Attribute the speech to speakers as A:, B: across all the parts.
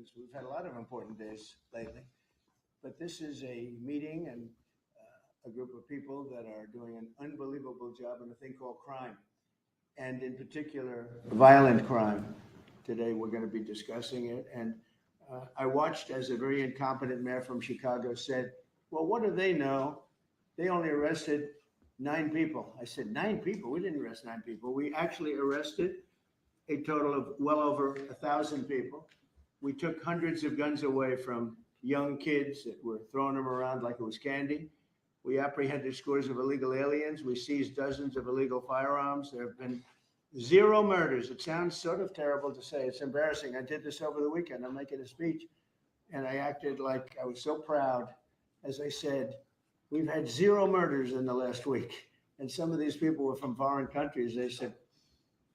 A: days. We've had a lot of important days lately, but this is a meeting and a group of people that are doing an unbelievable job in a thing called crime, and in particular, violent crime. Today, we're going to be discussing it. And I watched as a very incompetent mayor from Chicago said, well, what do they know? They only arrested 9 people. I said, 9 people? We didn't arrest 9 people. We actually arrested a total of well over 1,000 people. We took hundreds of guns away from young kids that were throwing them around like it was candy. We apprehended scores of illegal aliens. We seized dozens of illegal firearms. There have been 0 murders. It sounds sort of terrible to say. It's embarrassing. I did this over the weekend. I'm making a speech, and I acted like I was so proud. As I said, we've had 0 murders in the last week. And some of these people were from foreign countries. They said,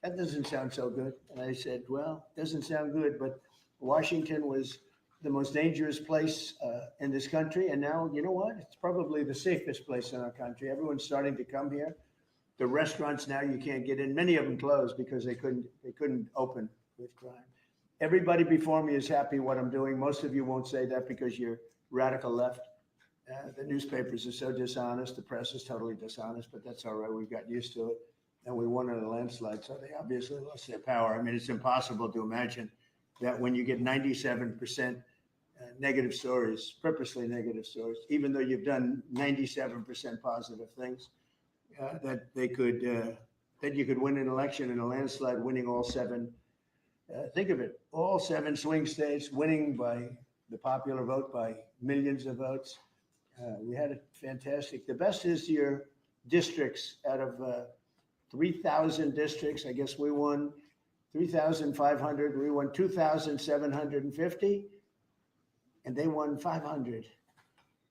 A: that doesn't sound so good. And I said, well, it doesn't sound good, but Washington was the most dangerous place in this country. And now, you know what? It's probably the safest place in our country. Everyone's starting to come here. The restaurants now you can't get in. Many of them closed because they couldn't open with crime. Everybody before me is happy what I'm doing. Most of you won't say that because you're radical left. The newspapers are so dishonest. The press is totally dishonest, but that's all right. We've got used to it. And we won in a landslide, so they obviously lost their power. I mean, it's impossible to imagine that when you get 97% negative stories, purposely negative stories, even though you've done 97% positive things, that you could win an election in a landslide, winning all 7. Think of it, all 7 swing states, winning by the popular vote by millions of votes. We had it fantastic. The best is your districts. Out of 3,000 districts, I guess we won 3,500. We won 2,750, and they won 500.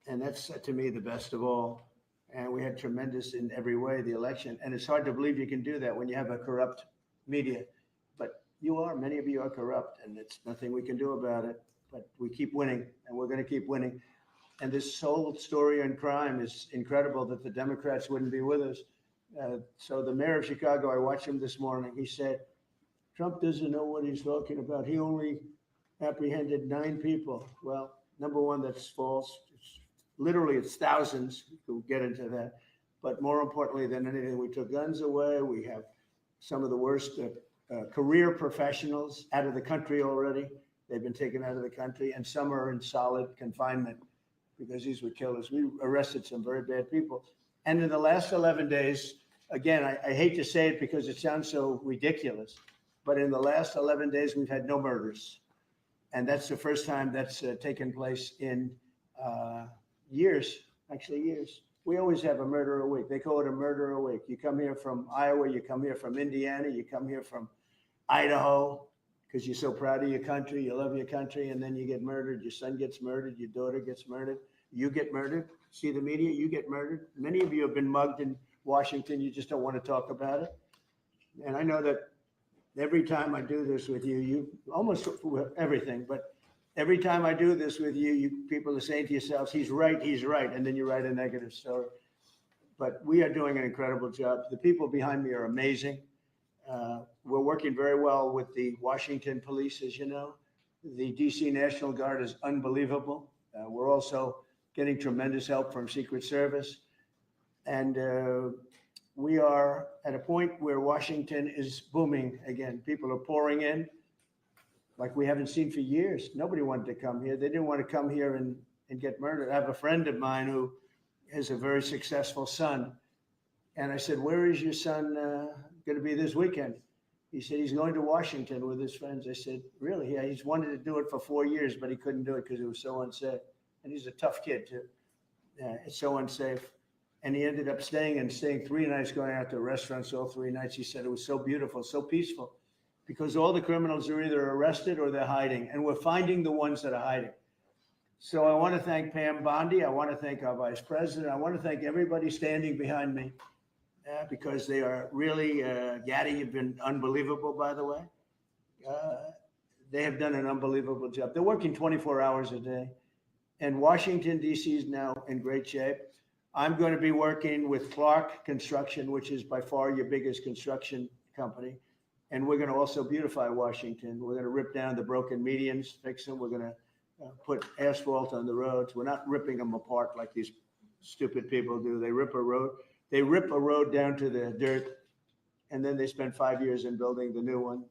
A: And that's, to me, the best of all. And we had tremendous in every way, the election. And it's hard to believe you can do that when you have a corrupt media. But many of you are corrupt, and it's nothing we can do about it. But we keep winning, and we're going to keep winning. And this whole story on crime is incredible that the Democrats wouldn't be with us. So the mayor of Chicago, I watched him this morning. He said, Trump doesn't know what he's talking about. He only apprehended 9 people. Well, number one, that's false. It's thousands. We'll get into that. But more importantly than anything, we took guns away. We have some of the worst career professionals out of the country already. They've been taken out of the country, and some are in solid confinement because these were killers. We arrested some very bad people. And in the last 11 days, again, I hate to say it because it sounds so ridiculous, but in the last 11 days, we've had no murders. And that's the first time that's taken place in years. We always have a murder a week. They call it a murder a week. You come here from Iowa, you come here from Indiana, you come here from Idaho, because you're so proud of your country, you love your country, and then you get murdered. Your son gets murdered, your daughter gets murdered, you get murdered. See the media, you get murdered. Many of you have been mugged in Washington. You just don't want to talk about it. And I know that every time I do this with you, you almost everything, but every time I do this with you, people are saying to yourselves, he's right, and then you write a negative story. But we are doing an incredible job. The people behind me are amazing. We're working very well with the Washington police, as you know. The DC National Guard is unbelievable. We're also getting tremendous help from Secret Service. And we are at a point where Washington is booming again. People are pouring in like we haven't seen for years. Nobody wanted to come here. They didn't want to come here and get murdered. I have a friend of mine who has a very successful son. And I said, where is your son going to be this weekend? He said, he's going to Washington with his friends. I said, really? Yeah, he's wanted to do it for 4 years, but he couldn't do it because it was so unsafe. And he's a tough kid, too. It's so unsafe. And he ended up staying 3 nights, going out to restaurants all 3 nights. He said it was so beautiful, so peaceful, because all the criminals are either arrested or they're hiding. And we're finding the ones that are hiding. So I want to thank Pam Bondi. I want to thank our vice president. I want to thank everybody standing behind me because they are really, Gaddy, you've been unbelievable, by the way. They have done an unbelievable job. They're working 24 hours a day. And Washington, D.C. is now in great shape. I'm going to be working with Clark Construction, which is by far your biggest construction company. And we're going to also beautify Washington. We're going to rip down the broken medians, fix them. We're going to put asphalt on the roads. We're not ripping them apart like these stupid people do. They rip a road down to the dirt, and then they spend 5 years in building the new one,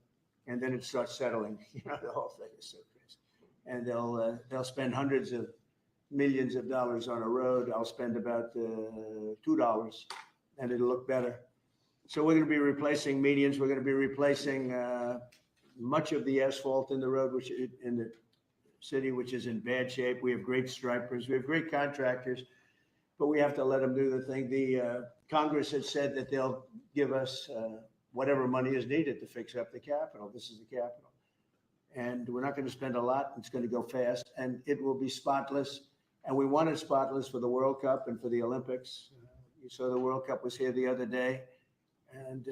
A: and then it starts settling. The whole thing is so crazy. And they'll spend hundreds of millions of dollars on a road. I'll spend about $2, and it'll look better. So we're going to be replacing medians. We're going to be replacing much of the asphalt in the road, which in the city, which is in bad shape. We have great stripers. We have great contractors, but we have to let them do the thing. The Congress has said that they'll give us whatever money is needed to fix up the Capitol. This is the Capitol. And we're not going to spend a lot. It's going to go fast, and it will be spotless. And we want it spotless for the World Cup and for the Olympics. You saw the World Cup was here the other day. And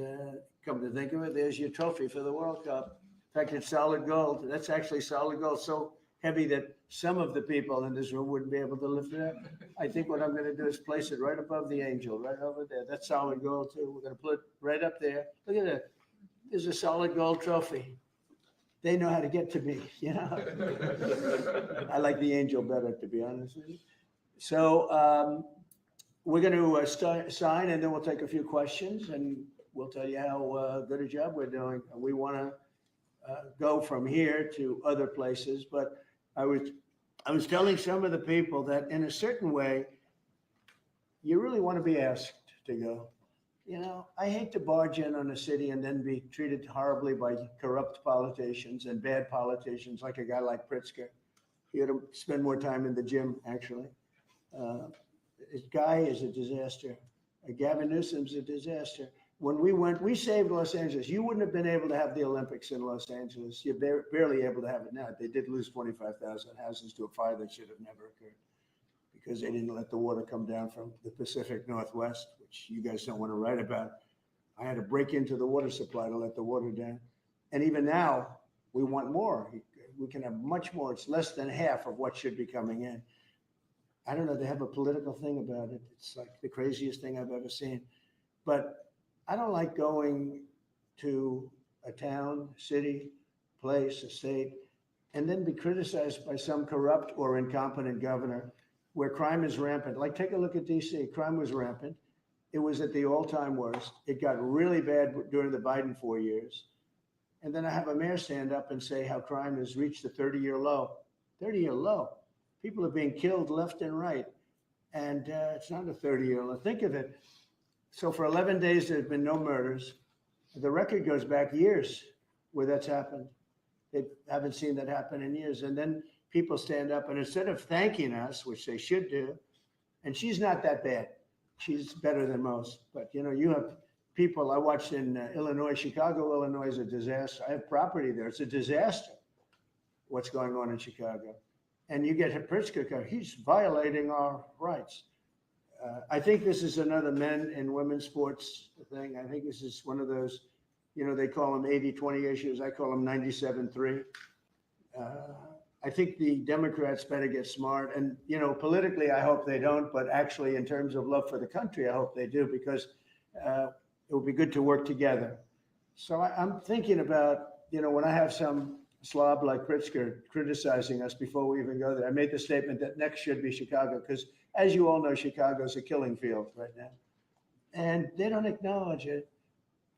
A: come to think of it, there's your trophy for the World Cup. In fact, it's solid gold. That's actually solid gold, so heavy that some of the people in this room wouldn't be able to lift it up. I think what I'm going to do is place it right above the angel, right over there. That's solid gold, too. We're going to put it right up there. Look at that. There's a solid gold trophy. They know how to get to me, I like the angel better, to be honest with you. So we're going to sign, and then we'll take a few questions, and we'll tell you how good a job we're doing. We want to go from here to other places, but I was telling some of the people that in a certain way, you really want to be asked to go. I hate to barge in on a city and then be treated horribly by corrupt politicians and bad politicians, like a guy like Pritzker. He had to spend more time in the gym, actually. This guy is a disaster. Gavin Newsom's a disaster. When we went, we saved Los Angeles. You wouldn't have been able to have the Olympics in Los Angeles. You're barely able to have it now. They did lose 25,000 houses to a fire that should have never occurred because they didn't let the water come down from the Pacific Northwest, which you guys don't want to write about. I had to break into the water supply to let the water down. And even now, we want more. We can have much more. It's less than half of what should be coming in. I don't know, they have a political thing about it. It's like the craziest thing I've ever seen. But I don't like going to a town, city, place, a state, and then be criticized by some corrupt or incompetent governor where crime is rampant. Like, take a look at DC. Crime was rampant. It was at the all-time worst. It got really bad during the Biden 4 years. And then I have a mayor stand up and say how crime has reached a 30-year low. 30-year low. People are being killed left and right. And it's not a 30-year low. Think of it. So for 11 days, there have been no murders. The record goes back years where that's happened. They haven't seen that happen in years. And then people stand up, and instead of thanking us, which they should do, and she's not that bad. She's better than most. But, you have people I watched in Illinois. Chicago, Illinois is a disaster. I have property there. It's a disaster what's going on in Chicago. And you get Pritzker, he's violating our rights. I think this is another men and women's sports thing. I think this is one of those, they call them 80-20 issues. I call them 97-3. I think the Democrats better get smart. And, politically, I hope they don't. But actually, in terms of love for the country, I hope they do, because it would be good to work together. So I'm thinking about, when I have some slob like Pritzker criticizing us before we even go there, I made the statement that next should be Chicago, because as you all know, Chicago's a killing field right now. And they don't acknowledge it.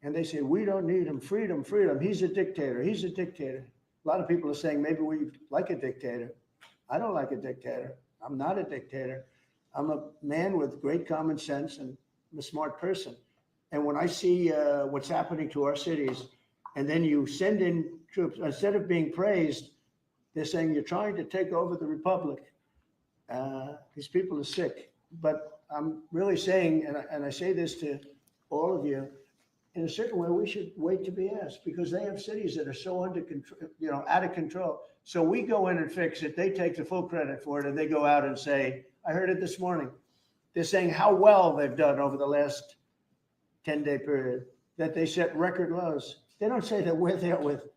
A: And they say, we don't need him. Freedom, freedom. He's a dictator. He's a dictator. A lot of people are saying maybe we like a dictator. I don't like a dictator. I'm not a dictator. I'm a man with great common sense, and I'm a smart person. And when I see what's happening to our cities, and then you send in troops, instead of being praised, they're saying you're trying to take over the republic. These people are sick. But I'm really saying, and I say this to all of you, in a certain way, we should wait to be asked, because they have cities that are so under control, out of control. So we go in and fix it. They take the full credit for it, and they go out and say, I heard it this morning. They're saying how well they've done over the last 10-day period, that they set record lows. They don't say that we're there with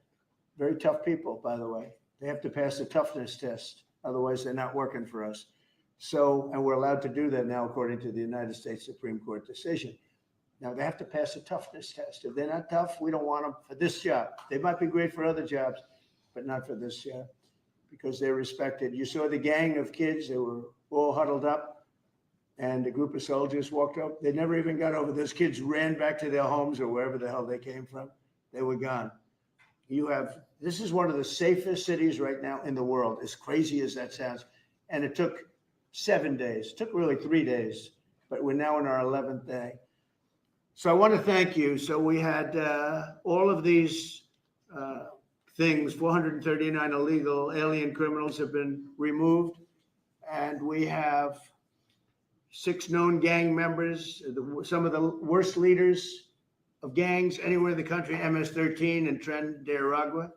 A: very tough people, by the way. They have to pass the toughness test. Otherwise, they're not working for us. So, and we're allowed to do that now, according to the United States Supreme Court decision. Now, they have to pass a toughness test. If they're not tough, we don't want them for this job. They might be great for other jobs, but not for this job because they're respected. You saw the gang of kids, they were all huddled up, and a group of soldiers walked up. They never even got over. Those kids ran back to their homes or wherever the hell they came from. They were gone. This is one of the safest cities right now in the world, as crazy as that sounds. And it took 7 days. It took really 3 days, but we're now in our 11th day. So I want to thank you. So we had all of these things, 439 illegal alien criminals have been removed. And we have 6 known gang members, some of the worst leaders of gangs anywhere in the country, MS-13 and Tren de Aragua.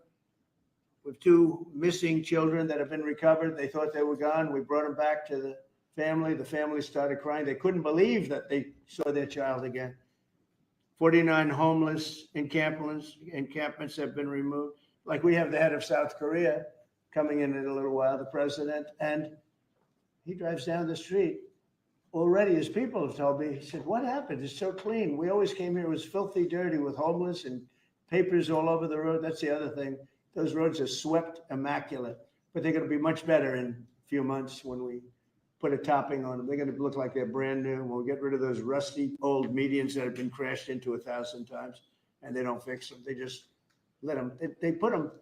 A: With 2 missing children that have been recovered. They thought they were gone. We brought them back to the family. The family started crying. They couldn't believe that they saw their child again. 49 homeless encampments have been removed. Like we have the head of South Korea coming in a little while, the president, and he drives down the street. Already, his people have told me, he said, what happened? It's so clean. We always came here, it was filthy dirty with homeless and papers all over the road. That's the other thing. Those roads are swept immaculate, but they're going to be much better in a few months when we put a topping on them. They're going to look like they're brand new. We'll get rid of those rusty old medians that have been crashed into 1,000 times, and they don't fix them. They just let them,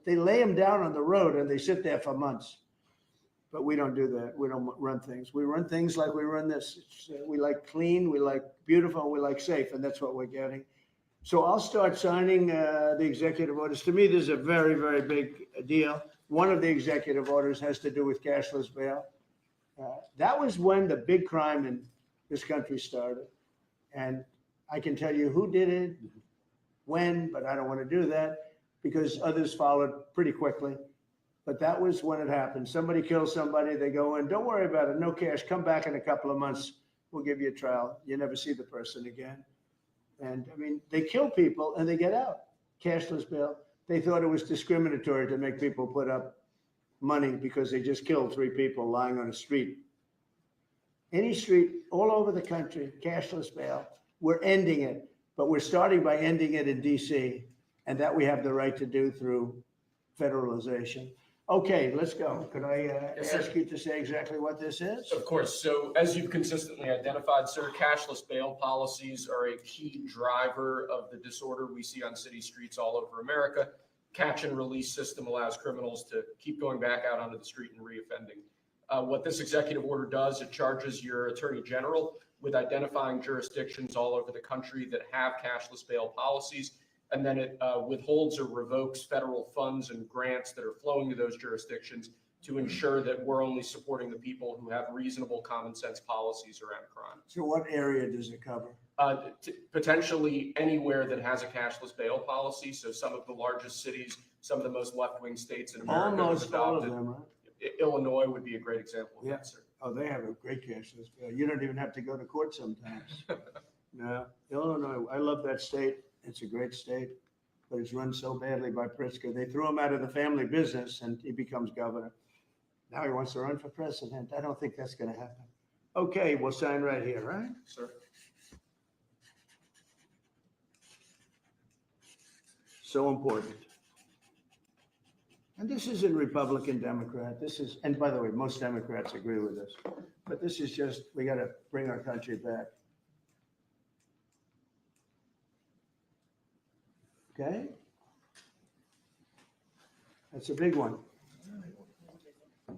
A: they lay them down on the road and they sit there for months. But we don't do that. We don't run things. We run things like we run this. We like clean, we like beautiful, and we like safe, and that's what we're getting. So I'll start signing the executive orders. To me, this is a very, very big deal. One of the executive orders has to do with cashless bail. That was when the big crime in this country started. And I can tell you who did it, when, but I don't want to do that because others followed pretty quickly. But that was when it happened. Somebody kills somebody, they go in, don't worry about it, no cash, come back in a couple of months, we'll give you a trial. You never see the person again. And I mean, they kill people and they get out, cashless bail. They thought it was discriminatory to make people put up money because they just killed 3 people lying on a street. Any street all over the country, cashless bail. We're ending it, but we're starting by ending it in DC, and that we have the right to do through federalization. Okay, let's go. Could I ask you to say exactly what this is?
B: Of course. So as you've consistently identified, sir, cashless bail policies are a key driver of the disorder we see on city streets all over America. Catch and release system allows criminals to keep going back out onto the street and reoffending. What this executive order does, it charges your attorney general with identifying jurisdictions all over the country that have cashless bail policies. And then it withholds or revokes federal funds and grants that are flowing to those jurisdictions to ensure that we're only supporting the people who have reasonable common sense policies around crime.
A: So what area does it cover?
B: Potentially anywhere that has a cashless bail policy. So some of the largest cities, some of the most left-wing states in America.
A: Almost all of them, right?
B: Illinois would be a great example of that, sir.
A: Oh, they have a great cashless bail. You don't even have to go to court sometimes. No, Illinois, I love that state. It's a great state, but it's run so badly by Pritzker. They threw him out of the family business and he becomes governor. Now he wants to run for president. I don't think that's going to happen. Okay, we'll sign right here, right?
B: Sir.
A: So important. And this isn't Republican, Democrat. This is, and by the way, most Democrats agree with this, but this is just, we got to bring our country back. Okay? That's a big one.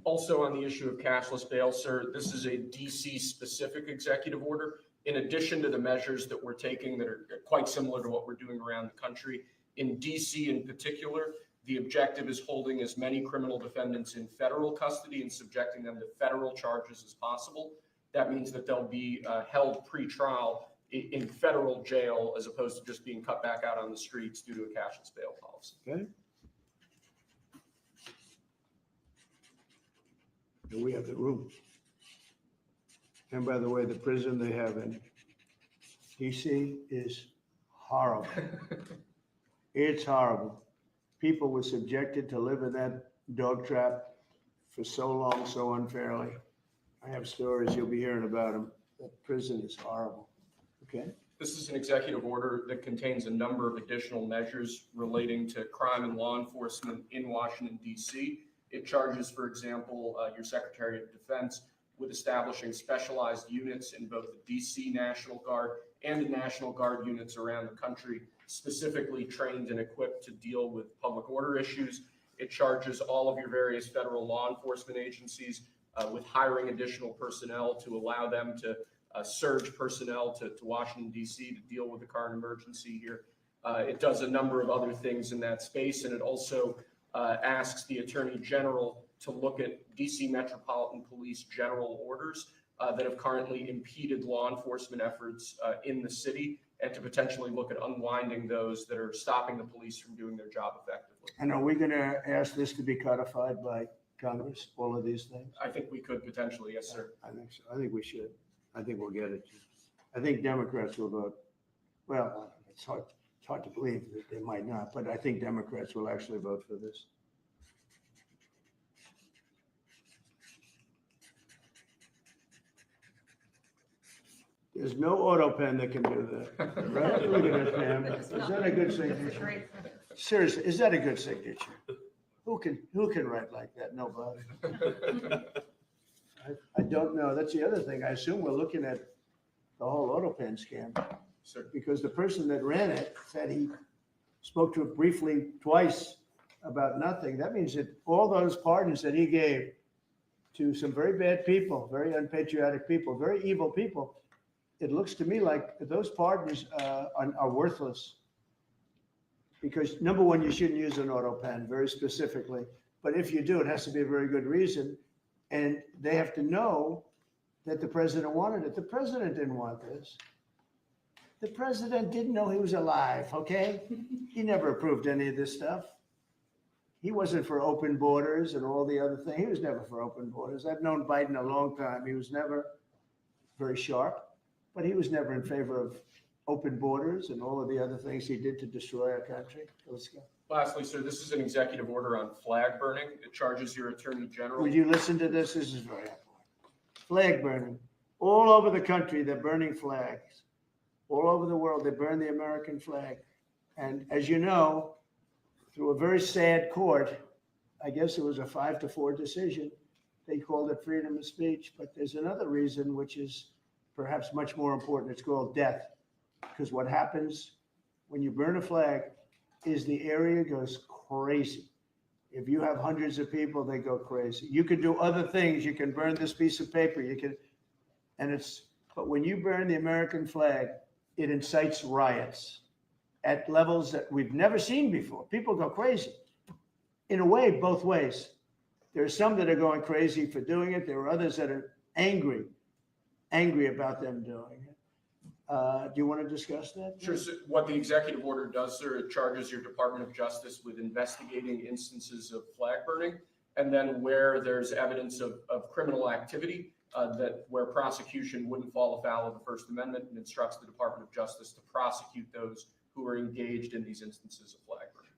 B: Also on the issue of cashless bail, sir, this is a DC specific executive order. In addition to the measures that we're taking that are quite similar to what we're doing around the country, in DC in particular, the objective is holding as many criminal defendants in federal custody and subjecting them to federal charges as possible. That means that they'll be held pre-trial in federal jail as opposed to just being cut back out on the streets due to a cashless bail policy.
A: Okay. And we have the room. And by the way, the prison they have in DC is horrible. It's horrible. People were subjected to live in that dog trap for so long, so unfairly. I have stories, you'll be hearing about them. That prison is horrible. Okay.
B: This is an executive order that contains a number of additional measures relating to crime and law enforcement in Washington, D.C. It charges, for example, your Secretary of Defense with establishing specialized units in both the D.C. National Guard and the National Guard units around the country, specifically trained and equipped to deal with public order issues. It charges all of your various federal law enforcement agencies with hiring additional personnel to allow them to surge personnel to Washington, D.C. to deal with the current emergency here. It does a number of other things in that space, and it also asks the Attorney General to look at D.C. Metropolitan Police general orders that have currently impeded law enforcement efforts in the city, and to potentially look at unwinding those that are stopping the police from doing their job effectively.
A: And are we going to ask this to be codified by Congress, all of these things?
B: I think we could potentially, yes, sir.
A: I think so. I think we should. I think we'll get it. I think Democrats will vote. Well, it's hard to believe that they might not, but I think Democrats will actually vote for this. There's no auto pen that can do that. Right? Look at that, Pam. Is that a good signature? Seriously, is that a good signature? Who can write like that? Nobody. I don't know. That's the other thing. I assume we're looking at the whole auto pen scam.
B: Sir.
A: Because the person that ran it said he spoke to it briefly twice about nothing. That means that all those pardons that he gave to some very bad people, very unpatriotic people, very evil people, it looks to me like those pardons are worthless. Because number one, you shouldn't use an auto pen very specifically. But if you do, it has to be a very good reason. And they have to know that the president wanted it. The president didn't want this. The president didn't know he was alive, okay? He never approved any of this stuff. He wasn't for open borders and all the other things. He was never for open borders. I've known Biden a long time. He was never very sharp, but he was never in favor of open borders and all of the other things he did to destroy our country. Let's go.
B: Lastly, sir, this is an executive order on flag burning. It charges your Attorney General.
A: Would you listen to this? This is very important. Flag burning. All over the country, they're burning flags. All over the world, they burn the American flag. And as you know, through a very sad court, I guess it was a 5-4 decision, they called it freedom of speech. But there's another reason, which is perhaps much more important. It's called death. Because what happens when you burn a flag is the area goes crazy. If you have hundreds of people, they go crazy. You can do other things. You can burn this piece of paper. But when you burn the American flag, it incites riots at levels that we've never seen before. People go crazy. In a way, both ways. There are some that are going crazy for doing it. There are others that are angry about them doing it. Do you want to discuss that?
B: Sure. So what the executive order does, sir, it charges your Department of Justice with investigating instances of flag burning, and then where there's evidence of criminal activity, where prosecution wouldn't fall afoul of the First Amendment, and instructs the Department of Justice to prosecute those who are engaged in these instances of flag burning.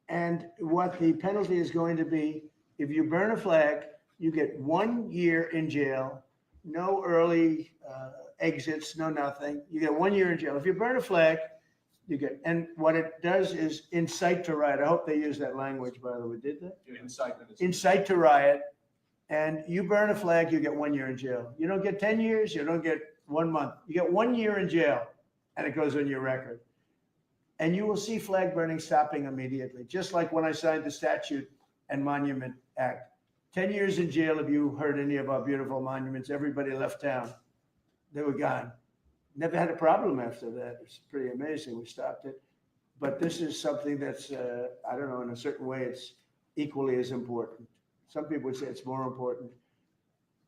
A: And what the penalty is going to be, if you burn a flag, you get 1 year in jail, no early exits, no nothing. You get 1 year in jail. If you burn a flag, you get, and what it does is incite to riot. I hope they use that language, by the way. Did they? Incite to riot. And you burn a flag, you get 1 year in jail. You don't get 10 years, you don't get 1 month. You get 1 year in jail, and it goes on your record. And you will see flag burning stopping immediately, just like when I signed the Statute and Monument Act. 10 years in jail if you hurt any of our beautiful monuments. Everybody left town. They were gone. Never had a problem after that. It's pretty amazing. We stopped it. But this is something that's, I don't know, in a certain way, it's equally as important. Some people would say it's more important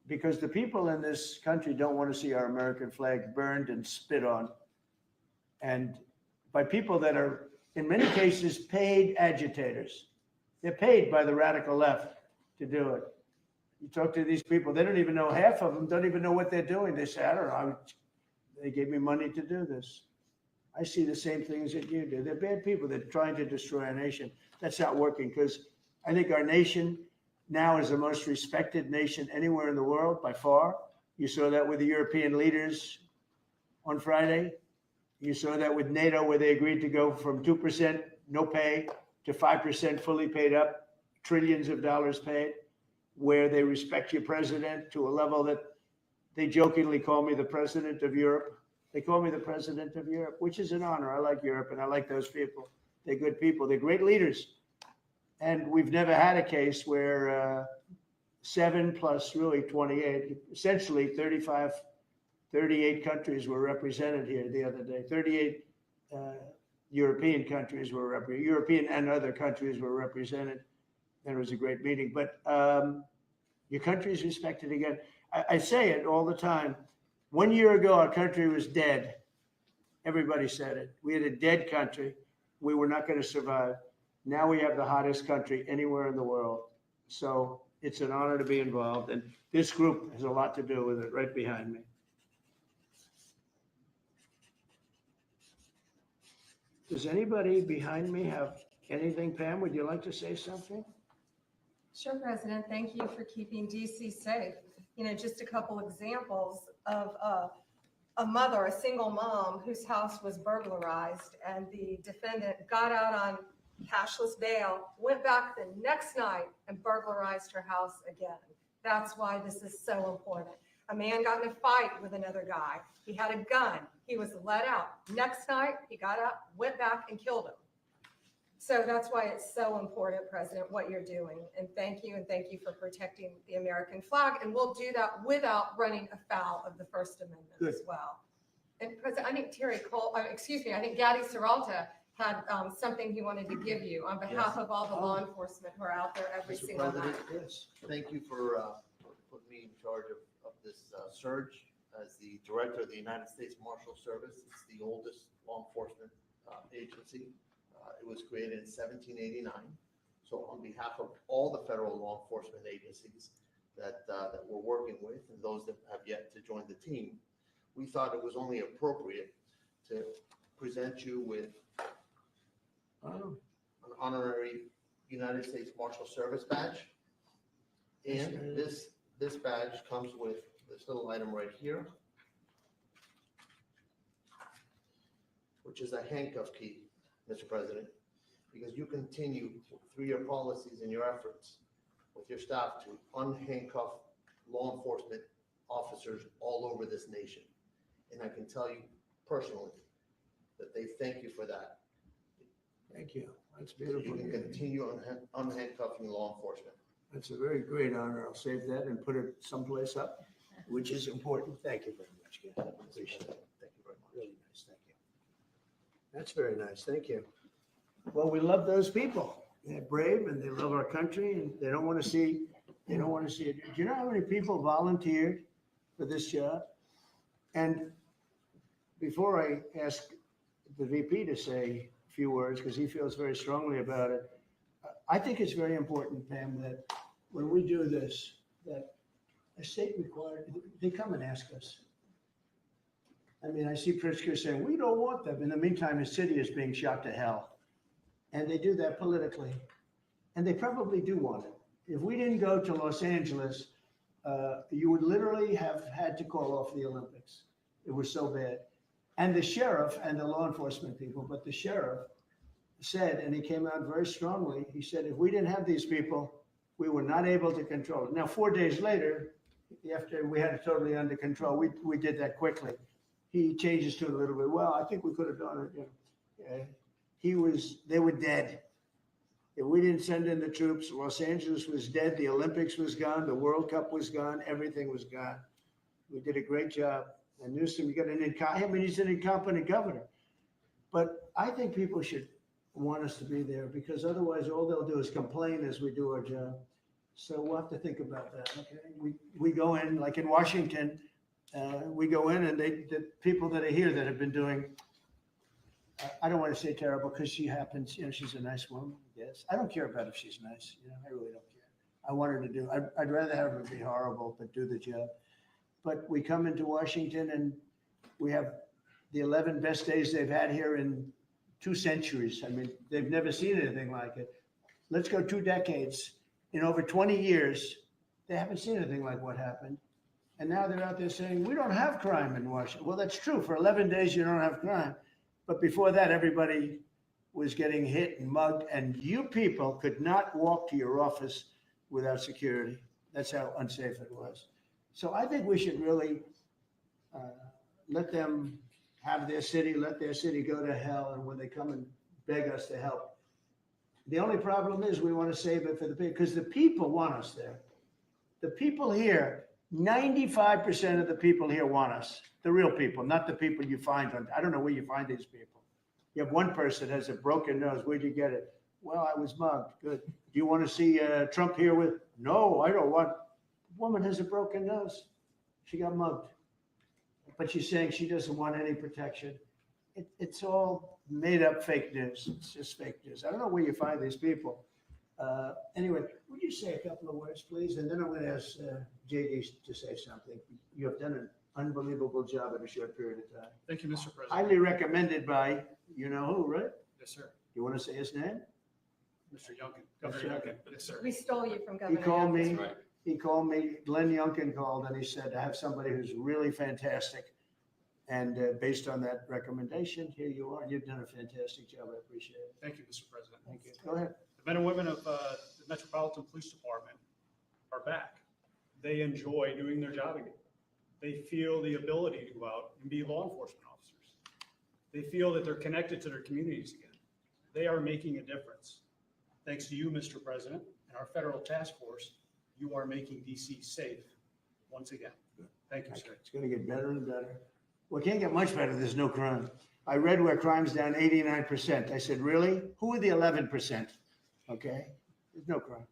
A: because the people in this country don't want to see our American flag burned and spit on. And by people that are, in many cases, paid agitators. They're paid by the radical left to do it. You talk to these people, they don't even know, half of them don't even know what they're doing. They say, I don't know, they gave me money to do this. I see the same things that you do. They're bad people. They're trying to destroy our nation. That's not working because I think our nation now is the most respected nation anywhere in the world by far. You saw that with the European leaders on Friday. You saw that with NATO, where they agreed to go from 2% no pay to 5% fully paid up, trillions of dollars paid, where they respect your president to a level that they jokingly call me the president of Europe. They call me the president of Europe, which is an honor. I like Europe and I like those people. They're good people. They're great leaders. And we've never had a case where 7 plus really 28, essentially 38 countries were represented here the other day. 38 European countries were represented. European and other countries were represented. And it was a great meeting. But your country is respected again. I say it all the time. 1 year ago, our country was dead. Everybody said it. We had a dead country. We were not going to survive. Now we have the hottest country anywhere in the world. So it's an honor to be involved. And this group has a lot to do with it, right behind me. Does anybody behind me have anything? Pam, would you like to say something?
C: Sure, President. Thank you for keeping DC safe. You know, just a couple examples of a mother, a single mom whose house was burglarized, and the defendant got out on cashless bail, went back the next night and burglarized her house again. That's why this is so important. A man got in a fight with another guy. He had a gun. He was let out. Next night, he got up, went back and killed him. So that's why it's so important, President, what you're doing. And thank you for protecting the American flag. And we'll do that without running afoul of the First Amendment as well. And President, I think I think Gaddy Serralta had something he wanted to give you on behalf of all the law enforcement who are out there every single night.
D: Yes. Thank you for putting me in charge of this surge as the director of the United States Marshal Service. It's the oldest law enforcement agency. It was created in 1789. So on behalf of all the federal law enforcement agencies that we're working with and those that have yet to join the team, we thought it was only appropriate to present you with an honorary United States Marshal Service badge. And this badge comes with this little item right here, which is a handcuff key, Mr. President, because you continue through your policies and your efforts with your staff to unhandcuff law enforcement officers all over this nation. And I can tell you personally that they thank you for that.
A: Thank you. That's
D: So
A: beautiful.
D: you can continue unhandcuffing law enforcement.
A: That's a very great honor. I'll save that and put it someplace up, which is important. Thank you very much, Ken. I appreciate it.
D: Thank you very much.
A: Really nice. Thank you. That's very nice. Thank you. Well, we love those people. They're brave and they love our country and they don't want to see it. Do you know how many people volunteered for this job? And before I ask the VP to say a few words, because he feels very strongly about it, I think it's very important, Pam, that when we do this, that a state required, they come and ask us. I mean, I see Pritzker saying, we don't want them. In the meantime, his city is being shot to hell. And they do that politically. And they probably do want it. If we didn't go to Los Angeles, you would literally have had to call off the Olympics. It was so bad. And the sheriff and the law enforcement people, but the sheriff said, and he came out very strongly, he said, if we didn't have these people, we were not able to control it. Now, 4 days later, after we had it totally under control, we did that quickly. He changes to it a little bit. Well, I think we could have done it. You know, they were dead. If we didn't send in the troops, Los Angeles was dead. The Olympics was gone. The World Cup was gone. Everything was gone. We did a great job. And Newsom, you got he's an incompetent governor. But I think people should want us to be there because otherwise all they'll do is complain as we do our job. So we'll have to think about that. Okay, we go in, like in Washington, we go in and the people that are here that have been doing, I don't want to say terrible because she happens, you know, she's a nice woman, yes. I don't care about if she's nice, you know, I really don't care. I want her to do, I'd rather have her be horrible, but do the job. But we come into Washington and we have the 11 best days they've had here in 2 centuries. I mean, they've never seen anything like it. Let's go 2 decades. In over 20 years, they haven't seen anything like what happened. And now they're out there saying, we don't have crime in Washington. Well, that's true. For 11 days, you don't have crime. But before that, everybody was getting hit and mugged, and you people could not walk to your office without security. That's how unsafe it was. So I think we should really let them have their city, let their city go to hell, and when they come and beg us to help. The only problem is we want to save it for the people, because the people want us there. The people here, 95% of the people here want us, the real people, not the people you find on, I don't know where you find these people. You have one person has a broken nose. Where'd you get it? Well, I was mugged. Good. Do you want to see Trump here with? No, I don't want. The woman has a broken nose. She got mugged. But she's saying she doesn't want any protection. It's all made up fake news. It's just fake news. I don't know where you find these people. Anyway, would you say a couple of words, please? And then I'm going to ask JD to say something. You have done an unbelievable job in a short period of time.
E: Thank you, Mr. President.
A: Highly recommended by, you know who, right?
E: Yes, sir.
A: You want to say his name?
E: Mr. Youngkin, Governor Youngkin. Yes, sir.
C: We stole you from
A: He
C: Governor
A: called
C: Youngkin.
A: me,
B: Right.
A: he called me, Glenn Youngkin called, and he said, I have somebody who's really fantastic. And based on that recommendation, here you are. You've done a fantastic job. I appreciate it.
E: Thank you, Mr. President.
A: Thank you. Go ahead.
E: The men and women of the Metropolitan Police Department are back. They enjoy doing their job again. They feel the ability to go out and be law enforcement officers. They feel that they're connected to their communities again. They are making a difference. Thanks to you, Mr. President, and our federal task force, you are making DC safe once again. Thank you, sir.
A: It's going to get better and better. Well, it can't get much better. There's no crime. I read where crime's down 89%. I said, really? Who are the 11%? Okay, there's no crime.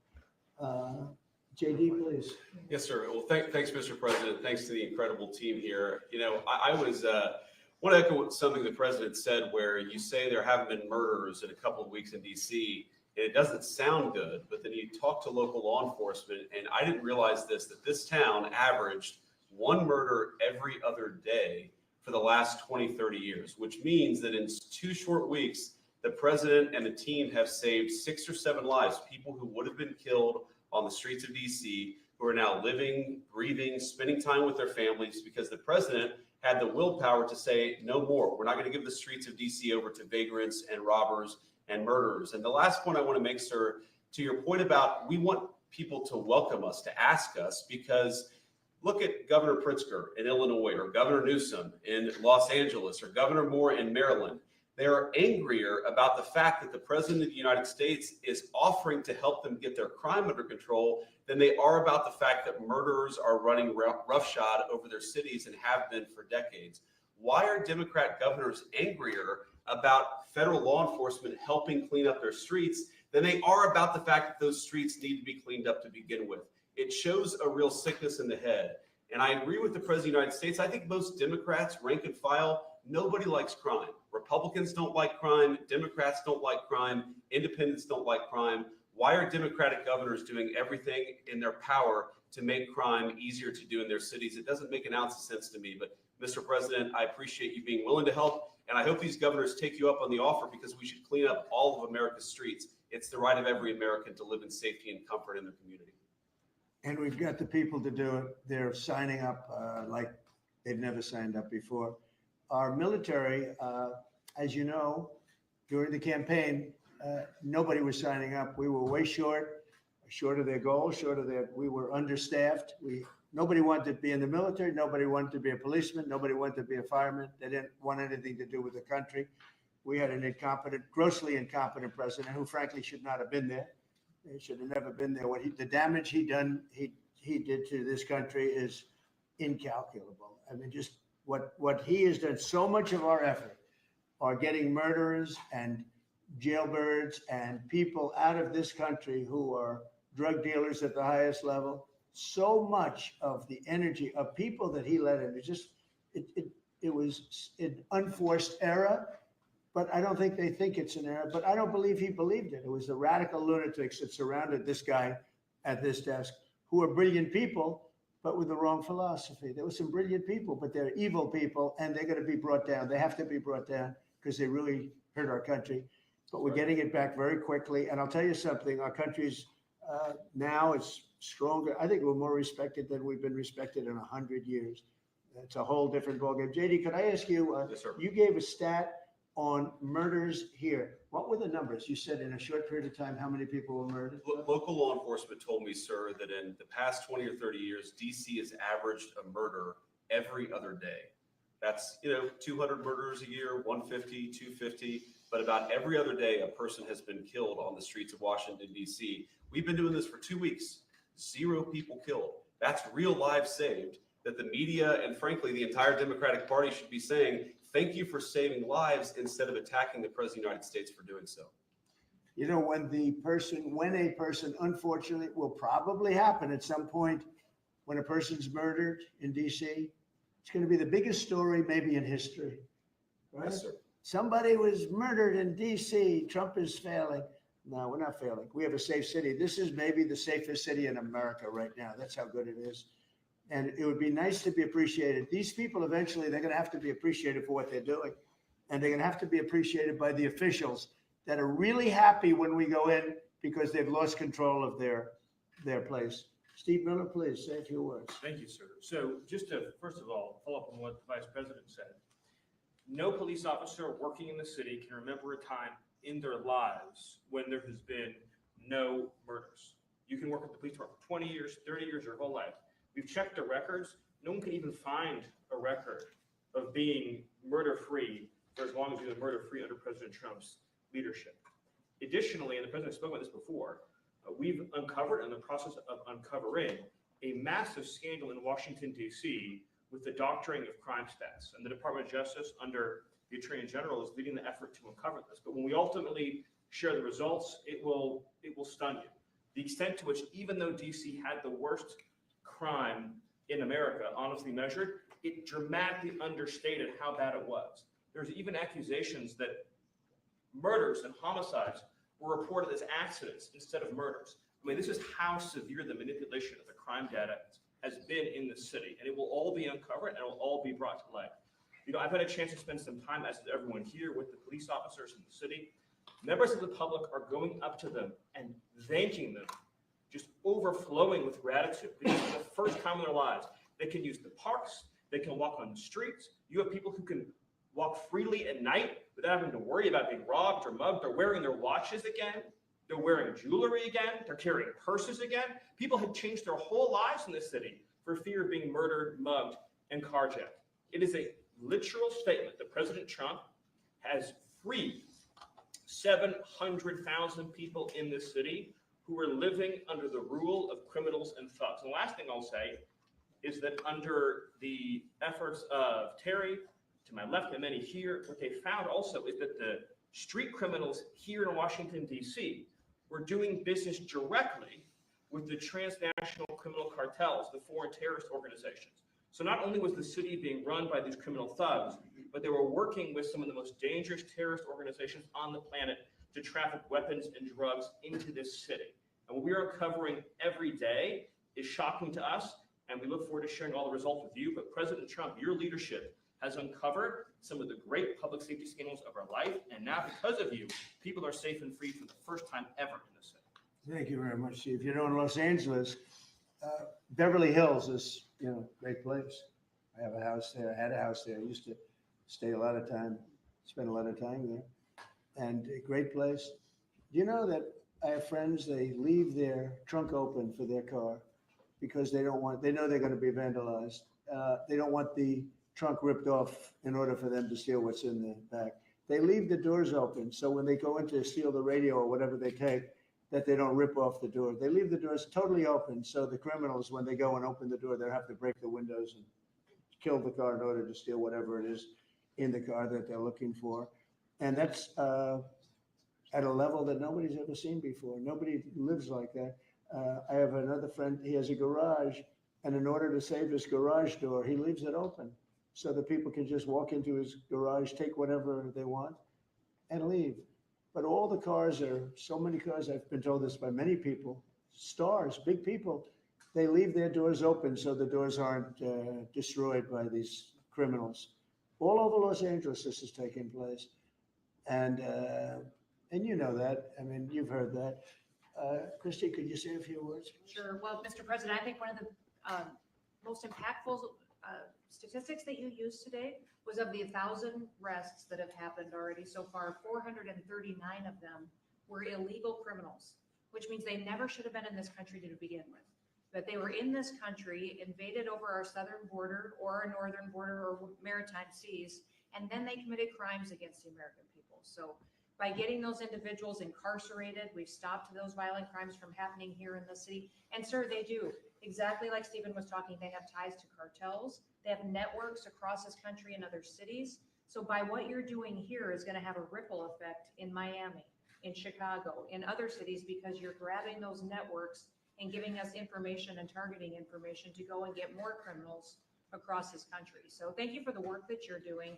A: JD, please.
F: Yes, sir. Well, thanks, Mr. President. Thanks to the incredible team here. You know, I want to echo something the president said, where you say there haven't been murders in a couple of weeks in DC, and it doesn't sound good, but then you talk to local law enforcement, and I didn't realize that this town averaged one murder every other day for the last 20, 30 years, which means that in 2 short weeks, the president and the team have saved 6 or 7 lives, people who would have been killed on the streets of DC, who are now living, breathing, spending time with their families, because the president had the willpower to say, no more. We're not going to give the streets of DC over to vagrants and robbers and murderers. And the last point I want to make, sir, to your point about, we want people to welcome us, to ask us, because look at Governor Pritzker in Illinois, or Governor Newsom in Los Angeles, or Governor Moore in Maryland. They are angrier about the fact that the president of the United States is offering to help them get their crime under control than they are about the fact that murderers are running roughshod over their cities and have been for decades. Why are Democrat governors angrier about federal law enforcement helping clean up their streets than they are about the fact that those streets need to be cleaned up to begin with? It shows a real sickness in the head. And I agree with the president of the United States. I think most Democrats, rank and file, nobody likes crime. Republicans don't like crime. Democrats don't like crime. Independents don't like crime. Why are Democratic governors doing everything in their power to make crime easier to do in their cities? It doesn't make an ounce of sense to me. But Mr. President, I appreciate you being willing to help. And I hope these governors take you up on the offer, because we should clean up all of America's streets. It's the right of every American to live in safety and comfort in their community.
A: And we've got the people to do it. They're signing up like they've never signed up before. Our military, as you know, during the campaign, nobody was signing up. We were way short of their goal, we were understaffed. Nobody wanted to be in the military. Nobody wanted to be a policeman. Nobody wanted to be a fireman. They didn't want anything to do with the country. We had an incompetent, grossly incompetent president who frankly should not have been there. He should have never been there. The damage he did to this country is incalculable. I mean, just what he has done. So much of our effort are getting murderers and jailbirds and people out of this country who are drug dealers at the highest level. So much of the energy of people that he let in, it was an unforced error. But I don't think they think it's an error, but I don't believe he believed it. It was the radical lunatics that surrounded this guy at this desk, who are brilliant people, but with the wrong philosophy. There were some brilliant people, but they're evil people, and they're going to be brought down. They have to be brought down because they really hurt our country. But we're getting it back very quickly. And I'll tell you something, our country's now is stronger. I think we're more respected than we've been respected in 100 years. It's a whole different ballgame. JD, could I ask you,
F: Yes, sir.
A: you gave a stat on murders here. What were the numbers? You said in a short period of time, how many people were murdered?
F: Local law enforcement told me, sir, that in the past 20 or 30 years, DC has averaged a murder every other day. That's, 200 murders a year, 150, 250, but about every other day, a person has been killed on the streets of Washington, DC. We've been doing this for 2 weeks. 0 people killed. That's real lives saved that the media and frankly, the entire Democratic Party should be saying, thank you for saving lives instead of attacking the President of the United States for doing so.
A: When a person, unfortunately, will probably happen at some point when a person's murdered in DC, it's going to be the biggest story maybe in history. Right?
F: Yes, sir.
A: Somebody was murdered in DC. Trump is failing. No, we're not failing. We have a safe city. This is maybe the safest city in America right now. That's how good it is. And it would be nice to be appreciated. These people eventually, they're going to have to be appreciated for what they're doing. And they're going to have to be appreciated by the officials that are really happy when we go in because they've lost control of their place. Steve Miller, please say a few words.
G: Thank you, sir. So just to, first of all, follow up on what the Vice President said. No police officer working in the city can remember a time in their lives when there has been no murders. You can work at the police department for 20 years, 30 years, your whole life. We've checked the records. No one can even find a record of being murder-free for as long as you've been murder-free under President Trump's leadership. Additionally, and the President spoke about this before, we've uncovered, in the process of uncovering, a massive scandal in Washington, D.C. with the doctoring of crime stats. And the Department of Justice, under the Attorney General, is leading the effort to uncover this. But when we ultimately share the results, it will stun you. The extent to which, even though D.C. had the worst crime in America, honestly measured, it dramatically understated how bad it was. There's even accusations that murders and homicides were reported as accidents instead of murders. I mean, this is how severe the manipulation of the crime data has been in the city, and it will all be uncovered and it will all be brought to light. I've had a chance to spend some time, as is everyone here, with the police officers in the city. Members of the public are going up to them and thanking them, just overflowing with gratitude, because for the first time in their lives, they can use the parks, they can walk on the streets. You have people who can walk freely at night without having to worry about being robbed or mugged. They're wearing their watches again. They're wearing jewelry again. They're carrying purses again. People had changed their whole lives in this city for fear of being murdered, mugged, and carjacked. It is a literal statement that President Trump has freed 700,000 people in this city who are living under the rule of criminals and thugs. And the last thing I'll say is that under the efforts of Terry, to my left and many here, what they found also is that the street criminals here in Washington, D.C. were doing business directly with the transnational criminal cartels, the foreign terrorist organizations. So not only was the city being run by these criminal thugs, but they were working with some of the most dangerous terrorist organizations on the planet to traffic weapons and drugs into this city. And what we are uncovering every day is shocking to us, and we look forward to sharing all the results with you. But President Trump, your leadership has uncovered some of the great public safety scandals of our life, and now because of you, people are safe and free for the first time ever in the city.
A: Thank you very much, Steve. In Los Angeles, Beverly Hills is, great place. I have a house there. I had a house there. I used to stay a lot of time, spend a lot of time there, and a great place. Do you know that I have friends, they leave their trunk open for their car because they know they're going to be vandalized. They don't want the trunk ripped off in order for them to steal what's in the back. They leave the doors open, so when they go in to steal the radio or whatever they take, that they don't rip off the door. They leave the doors totally open, so the criminals, when they go and open the door, they'll have to break the windows and kill the car in order to steal whatever it is in the car that they're looking for. And that's at a level that nobody's ever seen before. Nobody lives like that. I have another friend, he has a garage, and in order to save his garage door, he leaves it open so that people can just walk into his garage, take whatever they want, and leave. But all the cars so many cars, I've been told this by many people, stars, big people, they leave their doors open so the doors aren't destroyed by these criminals. All over Los Angeles, this is taking place. And you know that. I mean, you've heard that. Christy, could you say a few words?
H: Sure. Well, Mr. President, I think one of the most impactful statistics that you used today was of the 1,000 arrests that have happened already so far, 439 of them were illegal criminals, which means they never should have been in this country to begin with. But they were in this country, invaded over our southern border or our northern border or maritime seas, and then they committed crimes against the American people. So by getting those individuals incarcerated, we've stopped those violent crimes from happening here in the city. And sir, they do, exactly like Stephen was talking, they have ties to cartels. They have networks across this country and other cities. So by what you're doing here is gonna have a ripple effect in Miami, in Chicago, in other cities, because you're grabbing those networks and giving us information and targeting information to go and get more criminals across this country. So thank you for the work that you're doing.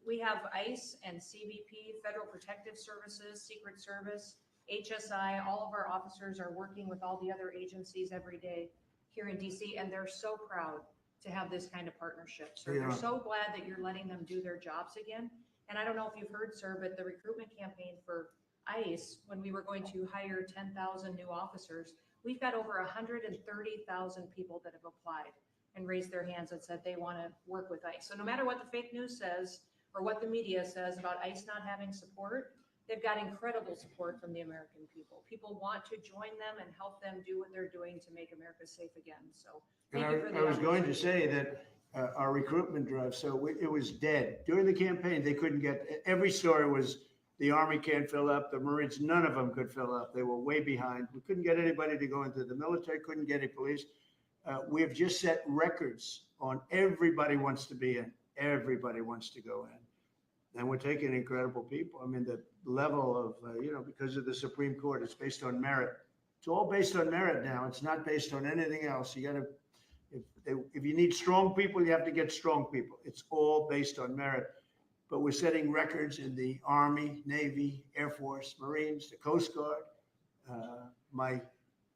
H: We have ICE and CBP, Federal Protective Services, Secret Service, HSI, all of our officers are working with all the other agencies every day here in DC, and they're so proud to have this kind of partnership. So
A: Yeah.
H: they're so glad that you're letting them do their jobs again. And I don't know if you've heard, sir, but the recruitment campaign for ICE, when we were going to hire 10,000 new officers, we've got over 130,000 people that have applied and raised their hands and said they want to work with ICE. So no matter what the fake news says or what the media says about ICE not having support, they've got incredible support from the American people. People want to join them and help them do what they're doing to make America safe again. So
A: And
H: thank you for the
A: I was going to
H: opportunity.
A: say that our recruitment drive, it was dead. During the campaign, they couldn't get, every story was the Army can't fill up, the Marines, none of them could fill up. They were way behind. We couldn't get anybody to go into the military, couldn't get any police. We have just set records on everybody wants to be in, everybody wants to go in. And we're taking incredible people. I mean, the level of, because of the Supreme Court, it's based on merit. It's all based on merit now. It's not based on anything else. You gotta, if you need strong people, you have to get strong people. It's all based on merit. But we're setting records in the Army, Navy, Air Force, Marines, the Coast Guard.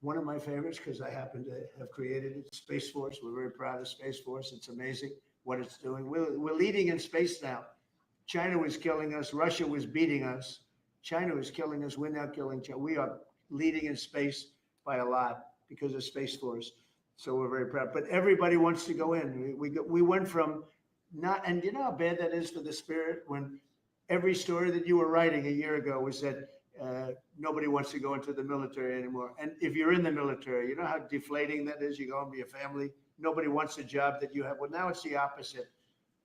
A: One of my favorites, because I happen to have created it, Space Force. We're very proud of Space Force. It's amazing what it's doing. We're leading in space now. China was killing us. Russia was beating us. China was killing us. We're now killing China. We are leading in space by a lot because of Space Force. So we're very proud. But everybody wants to go in. We went from not, and you know how bad that is for the spirit when every story that you were writing a year ago was that nobody wants to go into the military anymore. And if you're in the military, you know how deflating that is. You go home to your family. Nobody wants a job that you have. Well, now it's the opposite.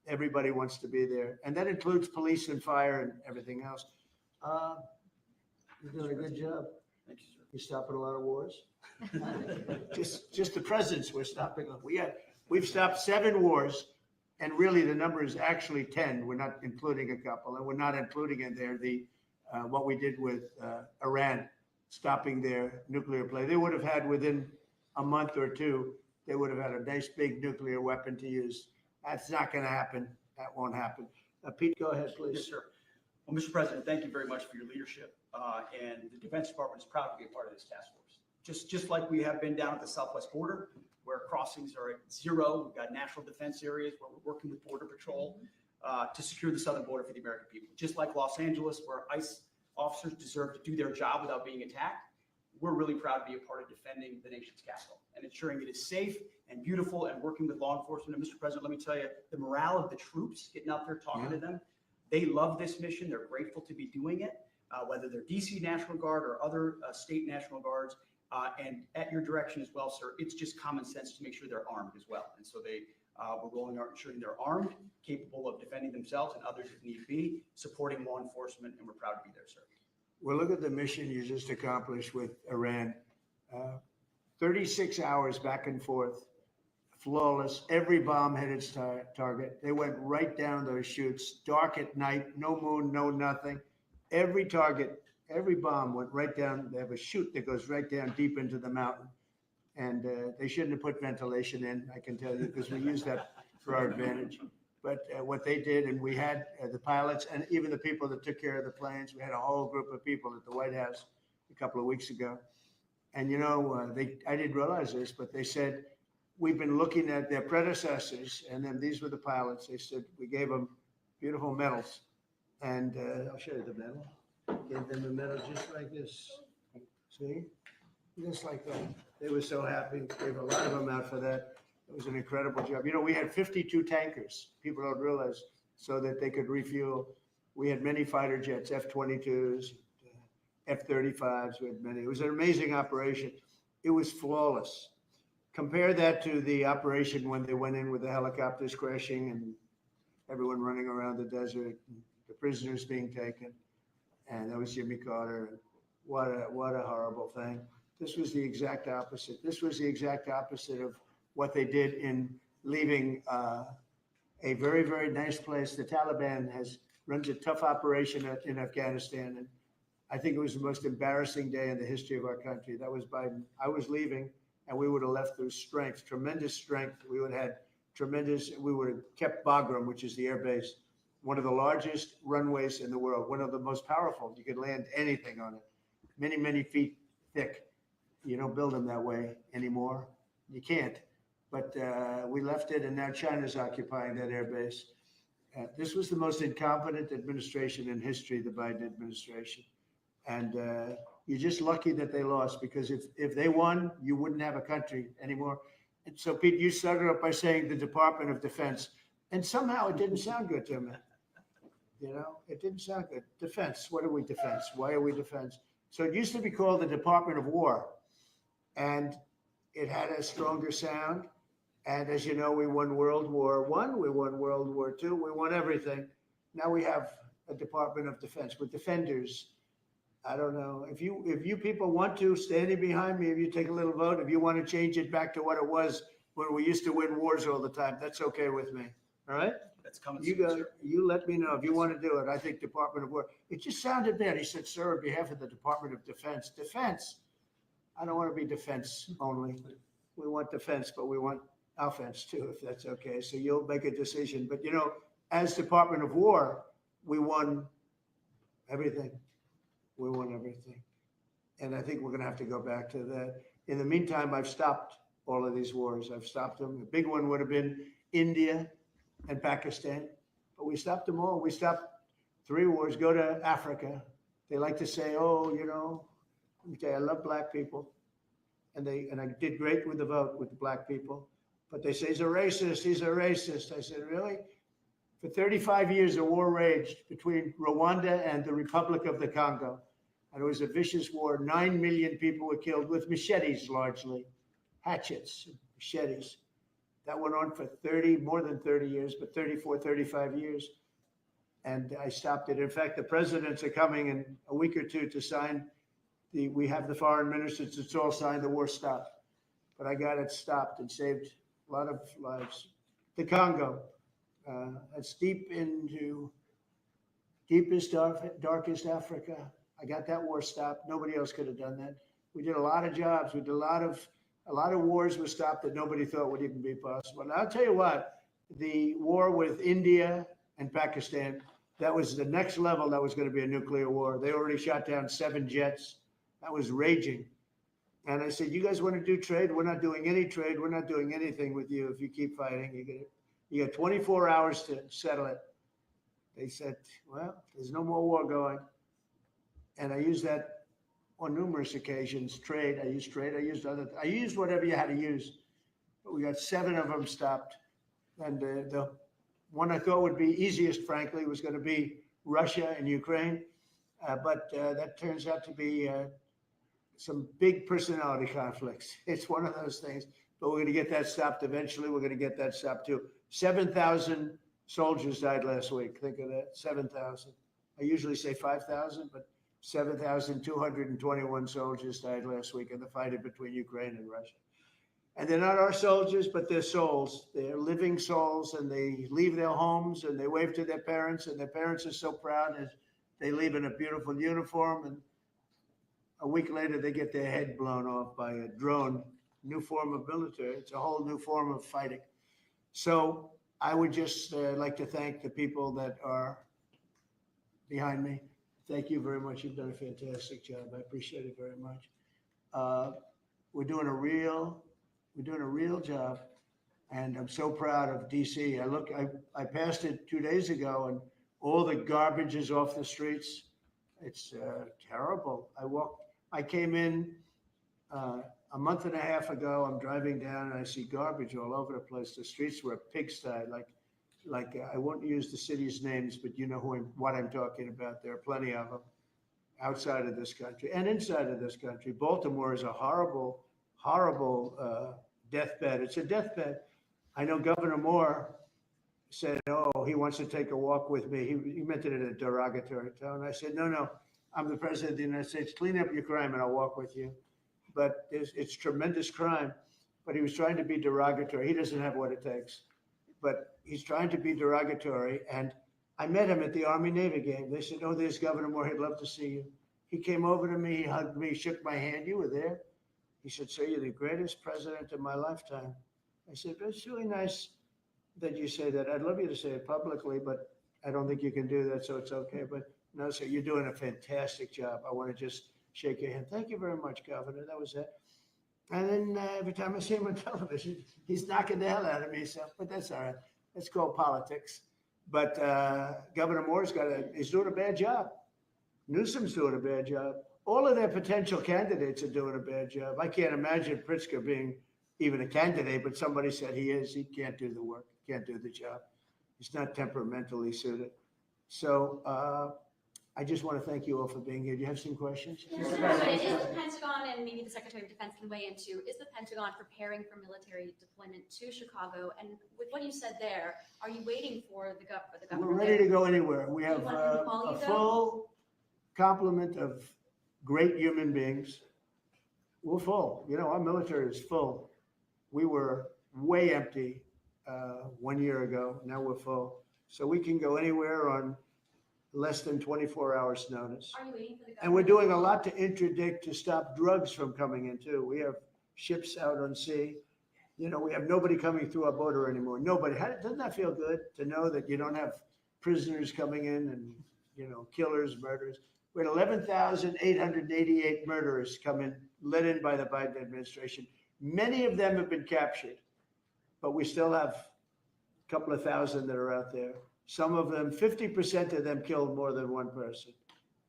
A: Everybody wants to be there. And that includes police and fire and everything else. You're doing a good job.
I: Thank you, sir.
A: You're stopping a lot of wars. Just the presidents we're stopping. We've stopped 7 wars. And really the number is actually 10. We're not including a couple, and we're not including in there what we did with Iran, stopping their nuclear play. They would have had within a month or two, they would have had a nice big nuclear weapon to use. That's not going to happen. That won't happen. Pete, go ahead, please.
I: Yes, sir. Well, Mr. President, thank you very much for your leadership. And the Defense Department is proud to be a part of this task force. Just like we have been down at the southwest border, where crossings are at 0. We've got national defense areas where we're working with Border Patrol to secure the southern border for the American people. Just like Los Angeles, where ICE officers deserve to do their job without being attacked, we're really proud to be a part of defending the nation's capital and ensuring it is safe and beautiful and working with law enforcement. And Mr. President, let me tell you, the morale of the troops getting out there talking to them, they love this mission. They're grateful to be doing it, whether they're DC National Guard or other state National Guards. And at your direction as well, sir, it's just common sense to make sure they're armed as well. And so we're rolling out ensuring they're armed, capable of defending themselves and others if need be, supporting law enforcement, and we're proud to be there, sir.
A: Well, look at the mission you just accomplished with Iran. 36 hours back and forth, flawless. Every bomb hit its target. They went right down those chutes, dark at night, no moon, no nothing. Every target, every bomb went right down. They have a chute that goes right down deep into the mountain. And they shouldn't have put ventilation in, I can tell you, because we use that for our advantage. But what they did, and we had the pilots and even the people that took care of the planes, we had a whole group of people at the White House a couple of weeks ago. And, you know, I didn't realize this, but they said, we've been looking at their predecessors, and then these were the pilots. They said, we gave them beautiful medals. And I'll show you the medal. Gave them a medal just like this. See? Just like that. They were so happy. Gave a lot of them out for that. It was an incredible job. You know, we had 52 tankers. People don't realize, so that they could refuel. We had many fighter jets, F-22s, F-35s. We had many. It was an amazing operation. It was flawless. Compare that to the operation when they went in with the helicopters crashing and everyone running around the desert, and the prisoners being taken. And that was Jimmy Carter. What a horrible thing. This was the exact opposite. This was the exact opposite of what they did in leaving a very, very nice place. The Taliban runs a tough operation in Afghanistan. And I think it was the most embarrassing day in the history of our country. That was Biden. I was leaving, and we would have left through strength, tremendous strength. We would have kept Bagram, which is the air base, one of the largest runways in the world, one of the most powerful. You could land anything on it, many, many feet thick. You don't build them that way anymore. You can't. But we left it, and now China's occupying that air base. This was the most incompetent administration in history, the Biden administration. And you're just lucky that they lost, because if they won, you wouldn't have a country anymore. And so, Pete, you started up by saying the Department of Defense, and somehow it didn't sound good to me. You know, it didn't sound good. Defense, what are we defense? Why are we defense? So it used to be called the Department of War, and it had a stronger sound. And as you know, we won World War I, we won World War II, we won everything. Now we have a Department of Defense with defenders. I don't know. If you people want to, standing behind me, if you take a little vote, if you want to change it back to what it was when we used to win wars all the time, that's okay with me. All right?
I: That's coming
A: You
I: soon,
A: go,
I: sir.
A: you let me know if you want to do it. I think Department of War. It just sounded bad. He said, sir, on behalf of the Department of Defense. Defense. I don't want to be defense only. We want defense, but we want offense too, if that's okay. So you'll make a decision. But you know, as Department of War, we won everything. We won everything. And I think we're going to have to go back to that. In the meantime, I've stopped all of these wars. I've stopped them. The big one would have been India and Pakistan, but we stopped them all. We stopped 3 wars. Go to Africa. They like to say, oh, you know, let me tell you, I love black people. And I did great with the vote with the black people. But they say he's a racist. He's a racist. I said, really? For 35 years, a war raged between Rwanda and the Republic of the Congo. And it was a vicious war. 9 million people were killed with machetes, largely, hatchets, machetes. That went on for more than 30 years, but 34, 35 years. And I stopped it. In fact, the presidents are coming in a week or two to sign we have the foreign ministers, it's all signed, the war stopped. But I got it stopped and saved a lot of lives. The Congo, it's deepest, darkest Africa. I got that war stopped. Nobody else could have done that. We did a lot of jobs. We did a lot of wars were stopped that nobody thought would even be possible. And I'll tell you what, the war with India and Pakistan, that was the next level. That was going to be a nuclear war. They already shot down 7 jets. That was raging. And I said, you guys want to do trade? We're not doing any trade. We're not doing anything with you if you keep fighting. You got 24 hours to settle it. They said, well, there's no more war going. And I used that on numerous occasions. Trade. I used whatever you had to use. But we got 7 of them stopped. And the one I thought would be easiest, frankly, was going to be Russia and Ukraine. But that turns out to be some big personality conflicts. It's one of those things. But we're going to get that stopped eventually. We're going to get that stopped too. 7,000 soldiers died last week. Think of that, 7,000. I usually say 5,000, but 7,221 soldiers died last week in the fight between Ukraine and Russia. And they're not our soldiers, but they're souls. They're living souls, and they leave their homes and they wave to their parents, and their parents are so proud as they leave in a beautiful uniform, and a week later they get their head blown off by a drone. New form of military. It's a whole new form of fighting. So I would just like to thank the people that are behind me. Thank you very much. You've done a fantastic job. I appreciate it very much. We're doing a real job, and I'm so proud of DC. I passed it 2 days ago, and all the garbage is off the streets. It's terrible. I came in a month and a half ago, I'm driving down and I see garbage all over the place. The streets were a pigsty, like I won't use the city's names, but you know what I'm talking about. There are plenty of them outside of this country and inside of this country. Baltimore is a horrible, horrible deathbed. It's a deathbed. I know Governor Moore said, oh, he wants to take a walk with me. He meant it in a derogatory tone. I said, no, I'm the president of the United States. Clean up your crime and I'll walk with you. But it's tremendous crime. But he was trying to be derogatory. He doesn't have what it takes. But he's trying to be derogatory. And I met him at the Army-Navy game. They said, oh, there's Governor Moore. He'd love to see you. He came over to me, he hugged me, shook my hand. You were there. He said, sir, you're the greatest president of my lifetime. I said, it's really nice that you say that. I'd love you to say it publicly, but I don't think you can do that, so it's okay. But no, sir, you're doing a fantastic job. I want to just shake your hand. Thank you very much, Governor. That was it. And then every time I see him on television, he's knocking the hell out of me. So, but that's all right. That's called politics. But Governor Moore's he's doing a bad job. Newsom's doing a bad job. All of their potential candidates are doing a bad job. I can't imagine Pritzker being even a candidate, but somebody said he is. He can't do the work, can't do the job. He's not temperamentally suited. So I just want to thank you all for being here. Do you have some questions?
J: Yes, sir. Is the Pentagon, and maybe the Secretary of Defense can weigh into, is the Pentagon preparing for military deployment to Chicago? And with what you said there, are you waiting for the government?
A: We're ready to go anywhere. We have
J: Do you want him to call
A: a
J: you, though?
A: full complement of great human beings. We're full. You know, our military is full. We were way empty 1 year ago. Now we're full. So we can go anywhere on less than 24 hours notice.
J: Are you waiting for the government?
A: And we're doing a lot to interdict, to stop drugs from coming in too. We have ships out on sea. You know, we have nobody coming through our border anymore. Nobody. Doesn't that feel good to know that you don't have prisoners coming in and, you know, killers, murderers? We had 11,888 murderers come in, let in by the Biden administration. Many of them have been captured, but we still have a couple of thousand that are out there. Some of them, 50% of them killed more than one person,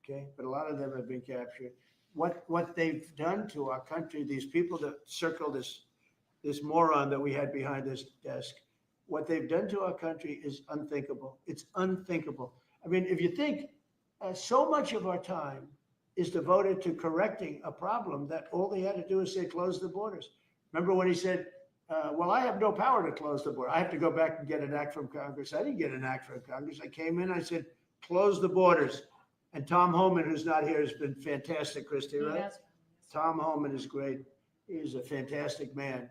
A: okay? But a lot of them have been captured. What they've done to our country, these people that circle this moron that we had behind this desk, what they've done to our country is unthinkable. It's unthinkable. I mean, if you think so much of our time is devoted to correcting a problem that all they had to do is say, close the borders. Remember when he said, well, I have no power to close the border. I have to go back and get an act from Congress. I didn't get an act from Congress. I came in, I said, close the borders. And Tom Homan, who's not here, has been fantastic, Christy, right?
H: Yes.
A: Tom Homan is great. He's a fantastic man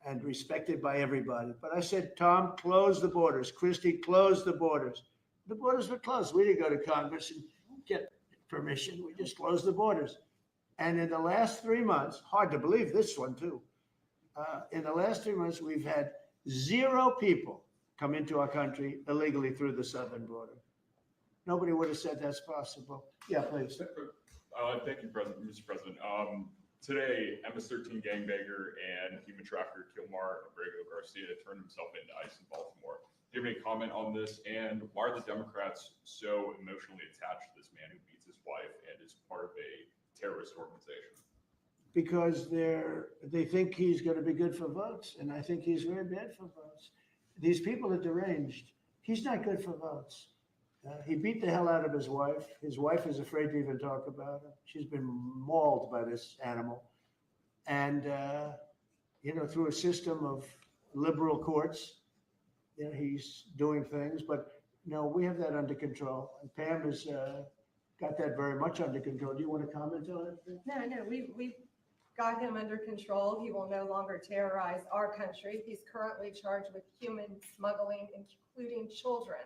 A: and respected by everybody. But I said, Tom, close the borders. Christy, close the borders. The borders were closed. We didn't go to Congress and get permission. We just closed the borders. And in the last 3 months, hard to believe this one too, in the last 3 months, we've had 0 people come into our country illegally through the southern border. Nobody would have said that's possible. Yeah, please.
K: Thank you, Mr. President. Today, MS-13 gangbanger and human trafficker Kilmar Abrego Garcia turned himself into ICE in Baltimore. Do you have any comment on this? And why are the Democrats so emotionally attached to this man who beats his wife and is part of a terrorist organization?
A: Because they think he's going to be good for votes, and I think he's very bad for votes. These people are deranged. He's not good for votes. He beat the hell out of his wife. His wife is afraid to even talk about him. She's been mauled by this animal. And, you know, through a system of liberal courts, you know, he's doing things. But, no, we have that under control. And Pam has got that very much under control. Do you want to comment on it?
C: No, we've got him under control. He will no longer terrorize our country. He's currently charged with human smuggling, including children.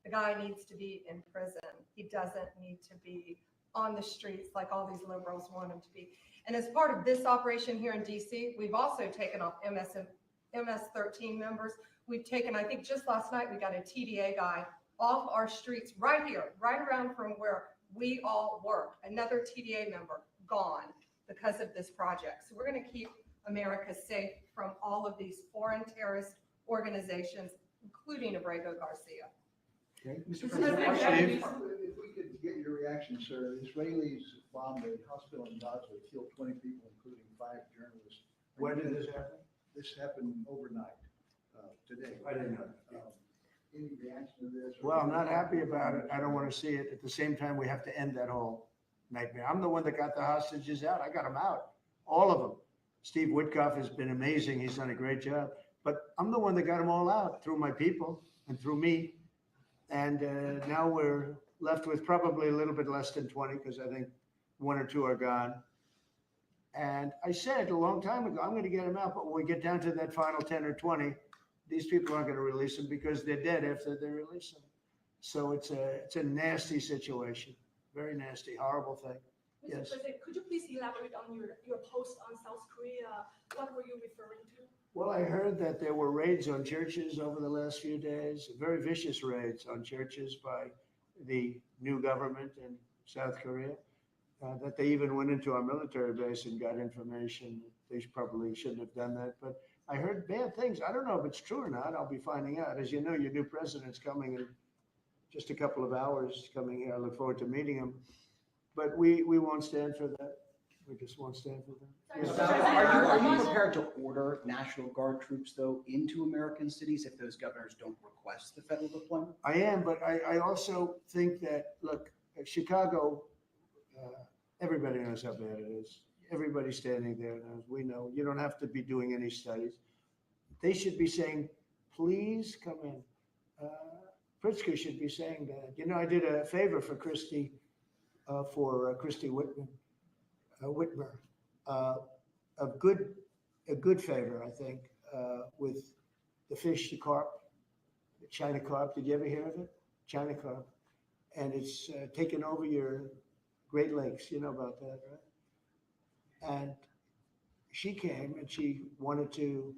C: The guy needs to be in prison. He doesn't need to be on the streets like all these liberals want him to be. And as part of this operation here in DC, we've also taken off MS-13 members. We've taken, I think just last night, we got a TDA guy off our streets right here, right around from where we all work. Another TDA member gone because of this project. So we're going to keep America safe from all of these foreign terrorist organizations, including Abrego Garcia.
A: Okay.
E: Mr.
A: President,
E: President,
A: if we could
L: get your reaction, sir. Israelis bombed a hospital in Gaza, killed 20 people, including 5 journalists.
A: When did this happen?
L: This happened overnight, today.
A: I didn't know.
L: Any reaction to this?
A: Well, I'm not happy about it. I don't want to see it. At the same time, we have to end that whole nightmare. I'm the one that got the hostages out. I got them out, all of them. Steve Witkoff has been amazing. He's done a great job. But I'm the one that got them all out through my people and through me. And now we're left with probably a little bit less than 20 because I think 1 or 2 are gone. And I said a long time ago, I'm going to get them out. But when we get down to that final 10 or 20, these people aren't going to release them because they're dead after they release them. So it's a nasty situation, very nasty, horrible thing.
M: Mr.
A: Yes.
M: President, could you please elaborate on your post on South Korea? What were you referring to?
A: Well, I heard that there were raids on churches over the last few days, very vicious raids on churches by the new government in South Korea, that they even went into our military base and got information. They probably shouldn't have done that, but I heard bad things. I don't know if it's true or not. I'll be finding out. As you know, your new president's coming in just a couple of hours coming here. I look forward to meeting him. But we won't stand for that. We just won't stand for that.
J: Sorry,
A: Yes.
J: Mr. President.
I: Are you prepared to order National Guard troops, though, into American cities if those governors don't request the federal deployment?
A: I am, but I also think that, look, Chicago, everybody knows how bad it is. Everybody standing there knows. We know. You don't have to be doing any studies. They should be saying, please come in. Pritzker should be saying that. You know, I did a favor for Christy Whitmer, a good favor, I think, with the fish, the carp, the China carp. Did you ever hear of it? China carp. And it's taken over your Great Lakes. You know about that, right? And she came and she wanted to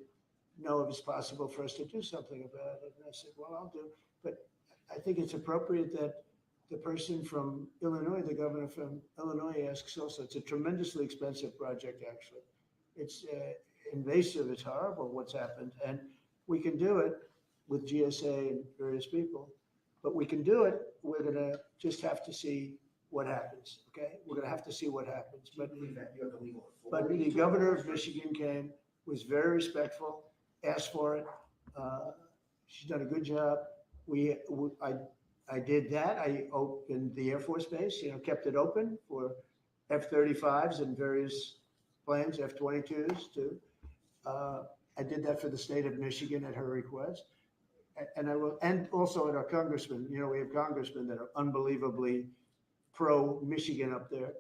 A: know if it's possible for us to do something about it. And I said, well, I'll do. But I think it's appropriate that the person from Illinois, the governor from Illinois, asks also. It's a tremendously expensive project, actually. It's invasive. It's horrible what's happened. And we can do it with GSA and various people, but we can do it. We're going to just have to see what happens. Okay. We're going to have to see what happens. But the governor of Michigan came, was very respectful, asked for it. She's done a good job. I did that. I opened the Air Force Base, kept it open for F-35s and various planes, F-22s too. I did that for the state of Michigan at her request. And I will, and also at our congressmen. We have congressmen that are unbelievably pro-Michigan up there.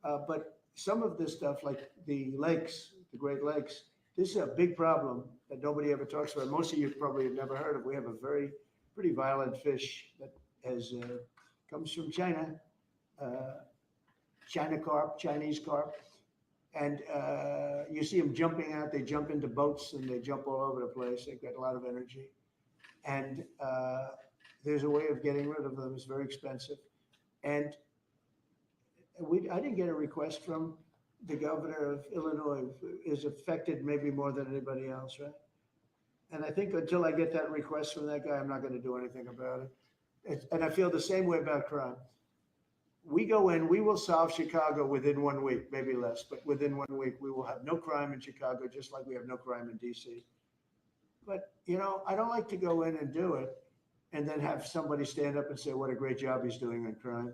A: But some of this stuff, like the lakes, the Great Lakes, this is a big problem that nobody ever talks about. Most of you probably have never heard of. We have a pretty violent fish that comes from China, China carp, Chinese carp. And you see them jumping out. They jump into boats and they jump all over the place. They've got a lot of energy. And there's a way of getting rid of them. It's very expensive. And I didn't get a request from the governor of Illinois, is affected maybe more than anybody else, right? And I think until I get that request from that guy, I'm not going to do anything about it. And I feel the same way about crime. We go in, we will solve Chicago within 1 week, maybe less, but within 1 week, we will have no crime in Chicago, just like we have no crime in DC. But, I don't like to go in and do it and then have somebody stand up and say, what a great job he's doing on crime.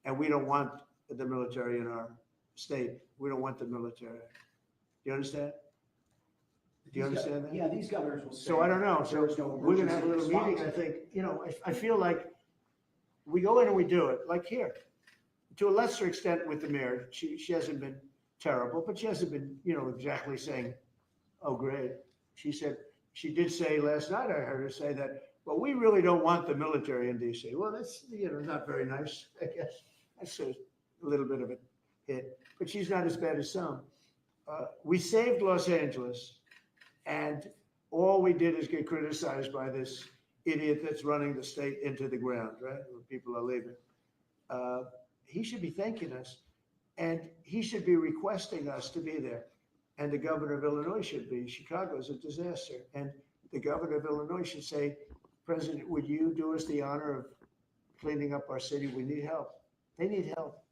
A: And we don't want the military in our state. We don't want the military. Do you understand? Do you understand that?
I: Yeah, these governors will say.
A: So I don't know. So we're going to have a little meeting. I think, I feel like we go in and we do it, like here. To a lesser extent with the mayor. She hasn't been terrible, but she hasn't been, exactly saying, oh, great. She did say last night, I heard her say that, well, we really don't want the military in DC. Well, that's, not very nice, I guess. That's a little bit of a hit, but she's not as bad as some. We saved Los Angeles, and all we did is get criticized by this idiot that's running the state into the ground, right? Where people are leaving. He should be thanking us, and he should be requesting us to be there. And the governor of Illinois should be. Chicago is a disaster. And the governor of Illinois should say, President, would you do us the honor of cleaning up our city. We need help. They need help.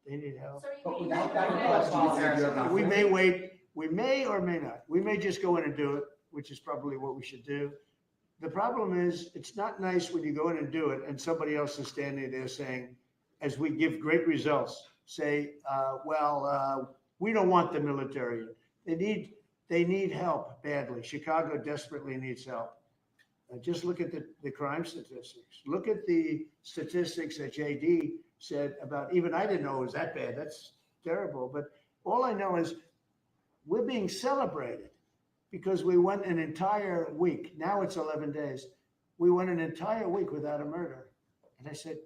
A: They need help.
J: So
I: But
J: are you
I: without
J: waiting
I: that
J: for-
I: policy,
A: We may wait, we may or may not. We may just go in and do it, which is probably what we should do. The problem is, it's not nice when you go in and do it and somebody else is standing there saying, as we give great results, say, we don't want the military. They need help badly. Chicago desperately needs help. Just look at the crime statistics. Look at the statistics that JD said about, even I didn't know it was that bad. That's terrible. But all I know is we're being celebrated because we went an entire week. Now it's 11 days. We went an entire week without a murder. And I said,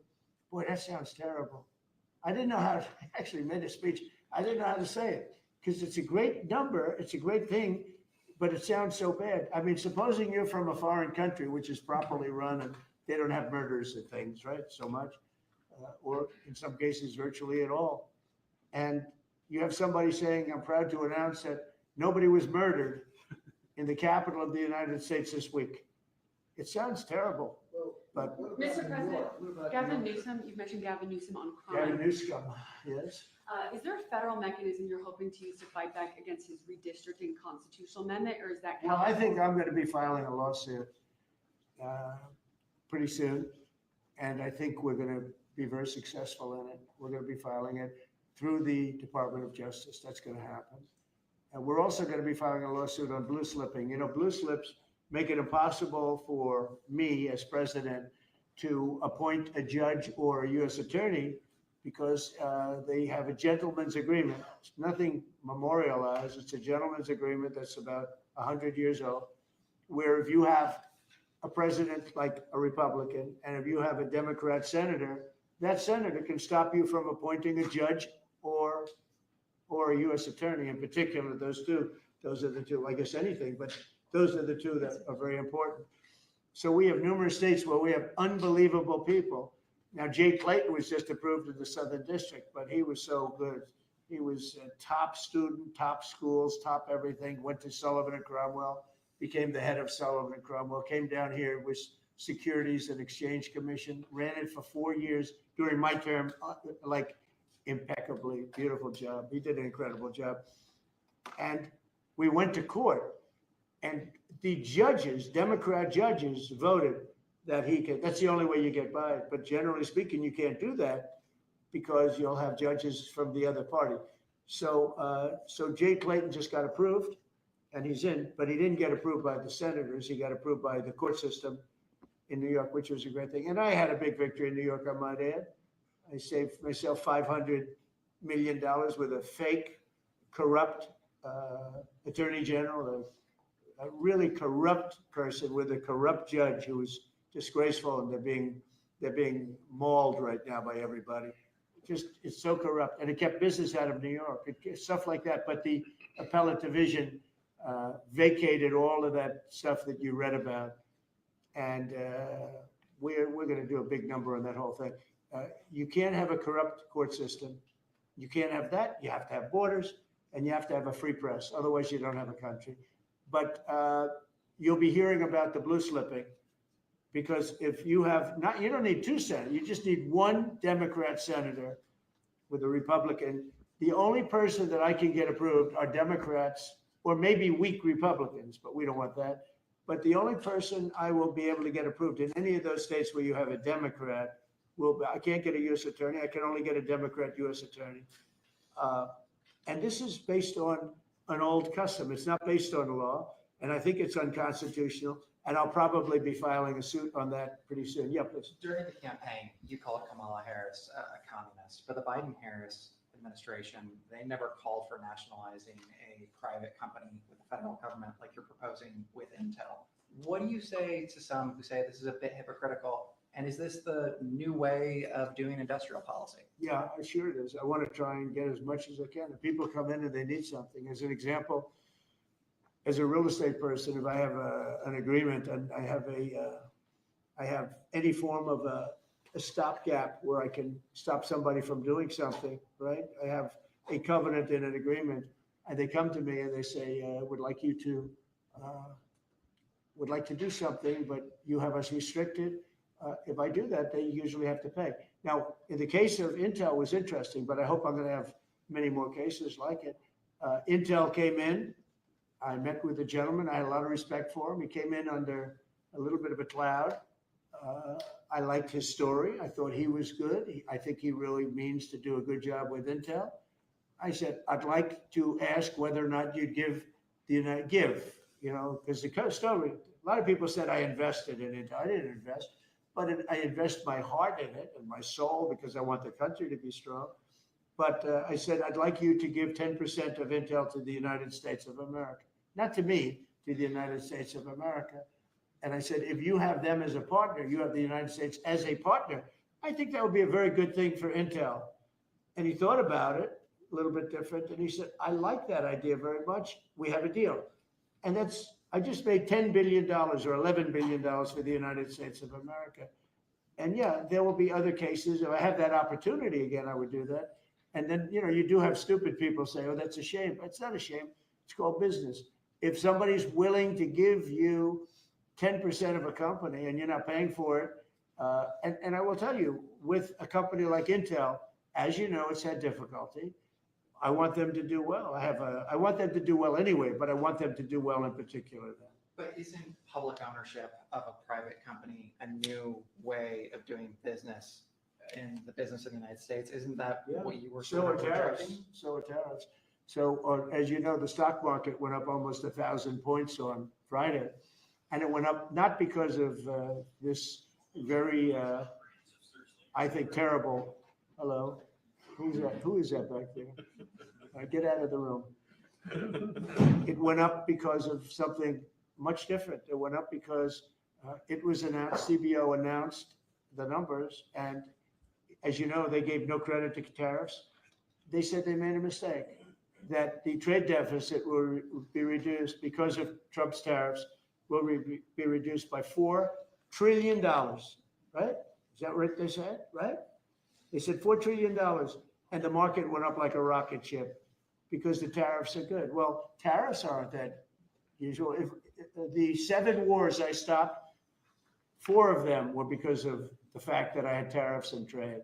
A: boy, that sounds terrible. I didn't know how to, I actually made a speech. I didn't know how to say it because it's a great number. It's a great thing, but it sounds so bad. I mean, supposing you're from a foreign country, which is properly run and they don't have murders and things, right? So much, or in some cases, virtually at all. And you have somebody saying, I'm proud to announce that nobody was murdered in the capital of the United States this week. It sounds terrible, but
L: What about
N: Mr.
L: New
N: President,
L: York? What about New
N: Gavin
L: York?
N: Newsom, you mentioned Gavin Newsom on
A: Gavin
N: crime.
A: Newsom, yes.
N: Is there a federal mechanism you're hoping to use to fight back against his redistricting constitutional amendment, or is that?
A: Well, I think I'm going to be filing a lawsuit pretty soon. And I think we're going to be very successful in it. We're going to be filing it through the Department of Justice. That's going to happen. And we're also going to be filing a lawsuit on blue slipping. You know, blue slips make it impossible for me as president to appoint a judge or a U.S. attorney because they have a gentleman's agreement. It's nothing memorialized. It's a gentleman's agreement that's about 100 years old, where if you have a president like a Republican and if you have a Democrat senator, that senator can stop you from appointing a judge or a U.S. attorney in particular. Those are the two, I guess anything, but those are the two that are very important. So we have numerous states where we have unbelievable people. Now, Jay Clayton was just approved in the Southern District, but he was so good. He was a top student, top schools, top everything, went to Sullivan and Cromwell, became the head of Sullivan and Cromwell, came down here, was Securities and Exchange Commission, ran it for 4 years during my term, like impeccably, beautiful job. He did an incredible job. And we went to court and the judges, Democrat judges, voted that he could, that's the only way you get by it. But generally speaking, you can't do that because you'll have judges from the other party. So Jay Clayton just got approved and he's in, but he didn't get approved by the senators. He got approved by the court system in New York, which was a great thing. And I had a big victory in New York, I might add. I saved myself $500 million with a fake, corrupt attorney general, a really corrupt person with a corrupt judge who was disgraceful, and they're being mauled right now by everybody. It's so corrupt, and it kept business out of New York, stuff like that. But the appellate division vacated all of that stuff that you read about, and we're going to do a big number on that whole thing. You can't have a corrupt court system. You can't have that. You have to have borders, and you have to have a free press. Otherwise, you don't have a country. But you'll be hearing about the blue slipping, because if you have not, you don't need two senators. You just need one Democrat senator with a Republican. The only person that I can get approved are Democrats or maybe weak Republicans, but we don't want that. But the only person I will be able to get approved in any of those states where you have a Democrat I can't get a U.S. attorney. I can only get a Democrat U.S. attorney. And this is based on an old custom. It's not based on law, and I think it's unconstitutional. And I'll probably be filing a suit on that pretty soon. Yeah, please.
O: During the campaign, you called Kamala Harris a communist. For the Biden-Harris administration, they never called for nationalizing a private company with the federal government like you're proposing with Intel. What do you say to some who say this is a bit hypocritical? And is this the new way of doing industrial policy?
A: Yeah, sure it is. I want to try and get as much as I can. If people come in and they need something, as an example, as a real estate person, if I have an agreement and I have any form of a stopgap where I can stop somebody from doing something, right? I have a covenant in an agreement, and they come to me and they say, would like to do something, but you have us restricted. If I do that, they usually have to pay. Now, in the case of Intel was interesting, but I hope I'm going to have many more cases like it. Intel came in. I met with the gentleman. I had a lot of respect for him. He came in under a little bit of a cloud. I liked his story. I thought he was good. I think he really means to do a good job with Intel. I said, I'd like to ask whether or not you'd give because the story, a lot of people said I invested in Intel. I didn't invest, but I invest my heart in it and my soul because I want the country to be strong. But I said, I'd like you to give 10% of Intel to the United States of America. Not to me, to the United States of America. And I said, if you have them as a partner, you have the United States as a partner, I think that would be a very good thing for Intel. And he thought about it a little bit different. And he said, I like that idea very much. We have a deal. And I just made $10 billion or $11 billion for the United States of America. And yeah, there will be other cases. If I have that opportunity again, I would do that. And then, you do have stupid people say, oh, that's a shame. It's not a shame. It's called business. If somebody's willing to give you 10% of a company and you're not paying for it, and I will tell you, with a company like Intel, as you know, it's had difficulty. I want them to do well. I want them to do well anyway, but I want them to do well in particular then.
O: But isn't public ownership of a private company a new way of doing business in the business of the United States? Isn't that what you were
A: So are tariffs. So as you know, the stock market went up almost 1,000 points on Friday. And it went up not because of this very, I think, terrible, hello, who is that back there? Get out of the room. It went up because of something much different. It went up because it was announced, CBO announced the numbers, and as you know, they gave no credit to tariffs. They said they made a mistake, that the trade deficit will be reduced because of Trump's tariffs, will be reduced by $4 trillion, right? Is that what they said, right? They said $4 trillion, and the market went up like a rocket ship because the tariffs are good. Well, tariffs aren't that usual. If the 7 wars I stopped, 4 of them were because of the fact that I had tariffs and trade.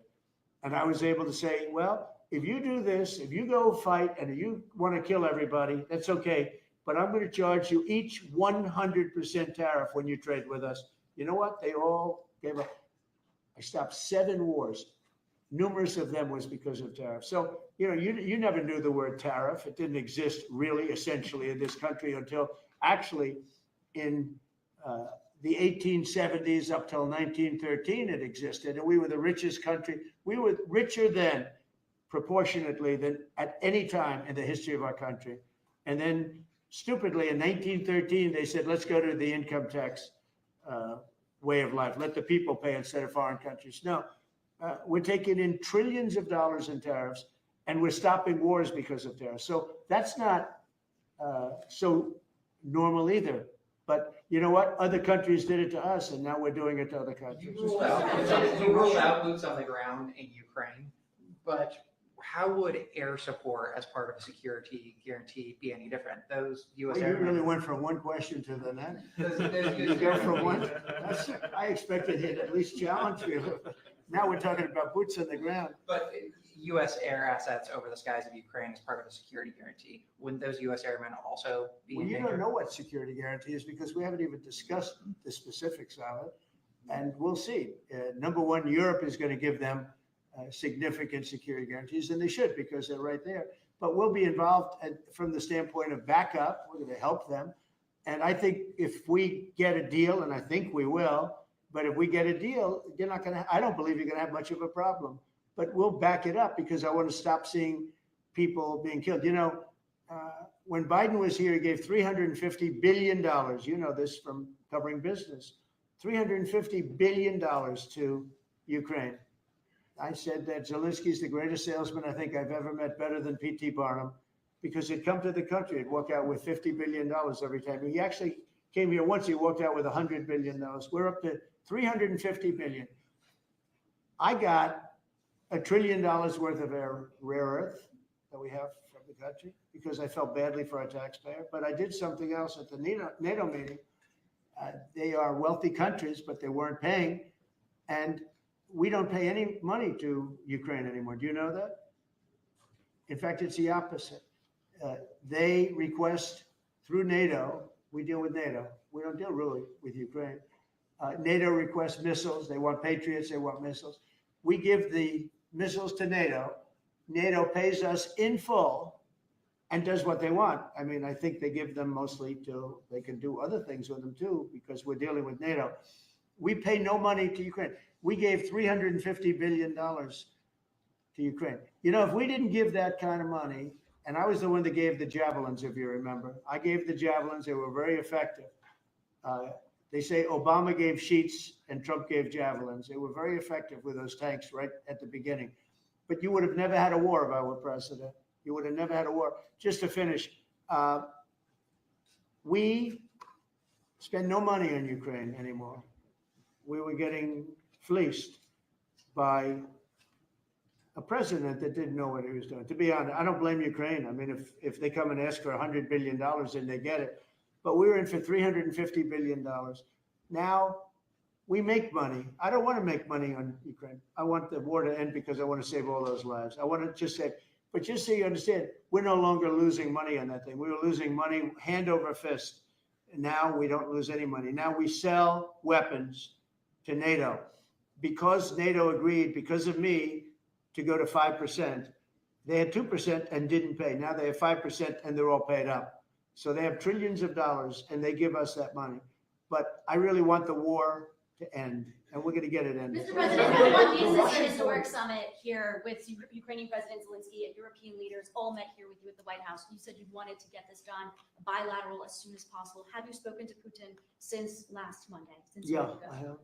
A: And I was able to say, well, if you do this, if you go fight and you want to kill everybody, that's okay. But I'm going to charge you each 100% tariff when you trade with us. You know what? They all gave up. I stopped 7 wars. Numerous of them was because of tariffs. So, you never knew the word tariff. It didn't exist really, essentially, in this country until actually in the 1870s up till 1913 it existed. And we were the richest country. We were richer then, proportionately, than at any time in the history of our country. And then, stupidly, in 1913, they said, let's go to the income tax way of life. Let the people pay instead of foreign countries. No. We're taking in trillions of dollars in tariffs, and we're stopping wars because of tariffs. So that's not so normal either. But you know what? Other countries did it to us, and now we're doing it to other countries.
O: You ruled out boots on the ground in Ukraine, but how would air support as part of a security guarantee be any different? Those U.S.
A: Well, you really went from one question to the next. You go from one. I expected it at least challenge you. Now we're talking about boots on the ground.
O: But U.S. air assets over the skies of Ukraine as part of a security guarantee. Wouldn't those U.S. airmen also be
A: Well,
O: in
A: you
O: danger?
A: don't know what security guarantee is because we haven't even discussed the specifics of it. And we'll see. Number one, Europe is going to give them significant security guarantees, and they should because they're right there. But we'll be involved from the standpoint of backup. We're going to help them. And I think if we get a deal, and I think we will, but if we get a deal, you're not going to, I don't believe you're going to have much of a problem. But we'll back it up because I want to stop seeing people being killed. When Biden was here, he gave $350 billion. You know this from covering business. $350 billion to Ukraine. I said that Zelensky's the greatest salesman I think I've ever met, better than P.T. Barnum, because he'd come to the country, he'd walk out with $50 billion every time. He actually came here once, he walked out with $100 billion. We're up to $350 billion. I got $1 trillion worth of rare earth that we have from the country because I felt badly for our taxpayer. But I did something else at the NATO meeting. They are wealthy countries, but they weren't paying. And we don't pay any money to Ukraine anymore. Do you know that? In fact, it's the opposite. They request through NATO, we deal with NATO. We don't deal really with Ukraine. NATO requests missiles. They want Patriots. They want missiles. We give the missiles to NATO. NATO pays us in full and does what they want. I mean, I think they give them mostly they can do other things with them too, because we're dealing with NATO. We pay no money to Ukraine. We gave $350 billion to Ukraine. You know, if we didn't give that kind of money, and I was the one that gave the javelins, if you remember. I gave the javelins. They were very effective. They say Obama gave sheets and Trump gave javelins. They were very effective with those tanks right at the beginning. But you would have never had a war if I were president. You would have never had a war. Just to finish, we spend no money on Ukraine anymore. We were getting fleeced by a president that didn't know what he was doing. To be honest, I don't blame Ukraine. I mean, if they come and ask for $100 billion, then they get it. But we were in for $350 billion. Now we make money. I don't want to make money on Ukraine. I want the war to end because I want to save all those lives. I want to just say, but just so you understand, we're no longer losing money on that thing. We were losing money hand over fist. And now we don't lose any money. Now we sell weapons to NATO. Because NATO agreed, because of me, to go to 5%. They had 2% and didn't pay. Now they have 5% and they're all paid up. So they have trillions of dollars and they give us that money. But I really want the war to end, and we're going to get it ended.
J: Mr. President, the One Piece is an historic summit here with Ukrainian President Zelensky and European leaders all met here with you at the White House. You said you wanted to get this done bilateral as soon as possible. Have you spoken to Putin since last Monday?
A: Yeah, I have.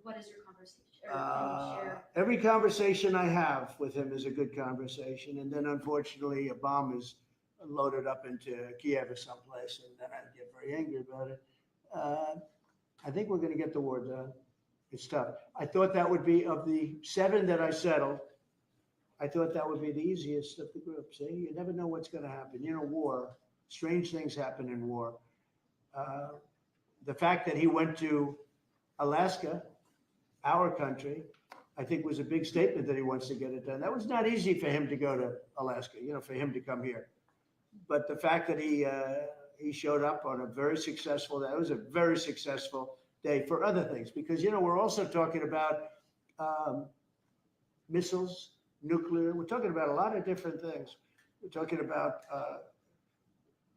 J: What is your conversation? Or can you share?
A: Every conversation I have with him is a good conversation. And then unfortunately, a bomb is loaded up into Kiev or someplace, and then I get very angry about it. I think we're going to get the war done. It's tough. I thought that would be, of the 7 that I settled, I thought that would be the easiest of the group. See, you never know what's going to happen. You know, war, strange things happen in war. The fact that he went to Alaska, our country, I think was a big statement that he wants to get it done. That was not easy for him to go to Alaska, you know, for him to come here. But the fact that he showed up on a very successful, that was a very successful day for other things, because, you know, we're also talking about missiles, nuclear. We're talking about a lot of different things. We're talking about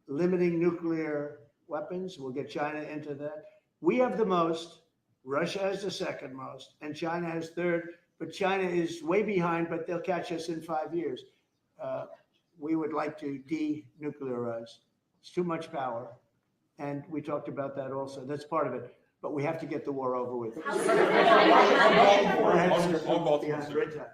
A: limiting nuclear weapons. We'll get China into that. We have the most. Russia has the second most, and China has third, but China is way behind, but they'll catch us in 5 years. We would like to denuclearize. It's too much power. And we talked about that also. That's part of it. But we have to get the war over with.
K: On Baltimore, sir.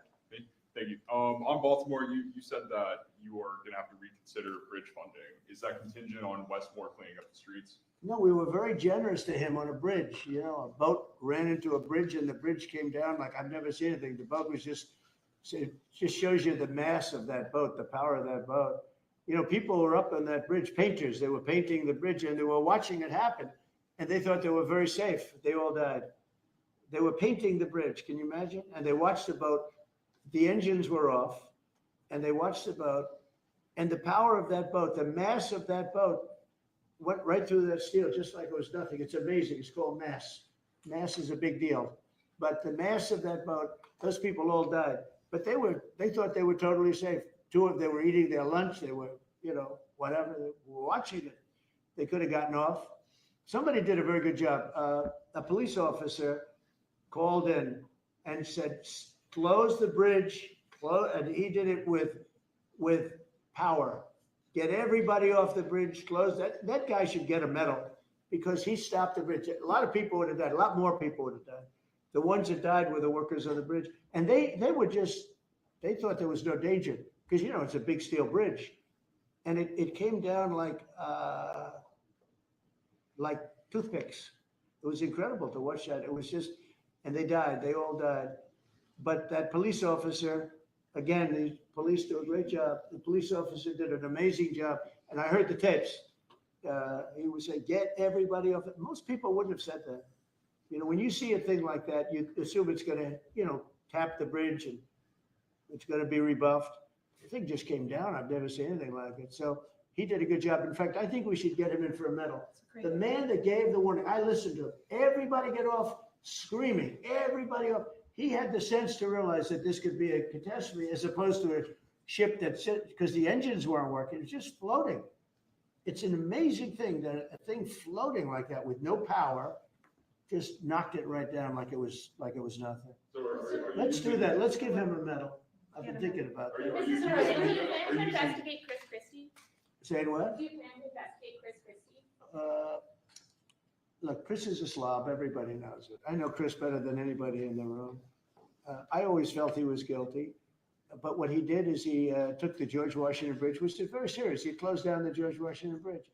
K: Thank you. On Baltimore, you said that you are going to have to reconsider bridge funding. Is that contingent on Westmore cleaning up the streets?
A: No, we were very generous to him on a bridge. You know, a boat ran into a bridge and the bridge came down like I've never seen anything. The boat was it just shows you the mass of that boat, the power of that boat. You know, people were up on that bridge, painters, they were painting the bridge and they were watching it happen. And they thought they were very safe. They all died. They were painting the bridge. Can you imagine? And they watched the boat. The engines were off and they watched the boat, and the power of that boat, the mass of that boat went right through that steel, just like it was nothing. It's amazing. It's called mass. Mass is a big deal. But the mass of that boat, those people all died. But they thought they were totally safe. They were eating their lunch. They were, you know, whatever. They were watching it. They could have gotten off. Somebody did a very good job. A police officer called in and said, close the bridge. And he did it with power. Get everybody off the bridge, close that. That guy should get a medal because he stopped the bridge. A lot of people would have died. A lot more people would have died. The ones that died were the workers on the bridge. And they thought there was no danger because, you know, it's a big steel bridge. And it came down like toothpicks. It was incredible to watch that. It was just, and they died. They all died. But that police officer, again, the police do a great job. The police officer did an amazing job. And I heard the tapes. He would say, get everybody off. Most people wouldn't have said that. You know, when you see a thing like that, you assume it's gonna, you know, tap the bridge and it's gonna be rebuffed. The thing just came down. I've never seen anything like it. So he did a good job. In fact, I think we should get him in for a medal. The man that gave the warning, I listened to him. Everybody get off screaming. Everybody off. He had the sense to realize that this could be a catastrophe as opposed to a ship that because the engines weren't working. It was just floating. It's an amazing thing that a thing floating like that with no power just knocked it right down like it was nothing.
K: So are
A: Let's
K: you
A: do
K: using-
A: that. Let's give him a medal. I've been thinking about
K: Are you-
A: that.
K: are you
P: Mr.
K: using-
P: President, do you
K: are
P: plan
K: you
P: to
K: using-
P: investigate Chris Christie?
A: Saying what?
P: Do you plan to investigate Chris Christie?
A: Look, Chris is a slob. Everybody knows it. I know Chris better than anybody in the room. I always felt he was guilty. But what he did is he took the George Washington Bridge, which is very serious. He closed down the George Washington Bridge.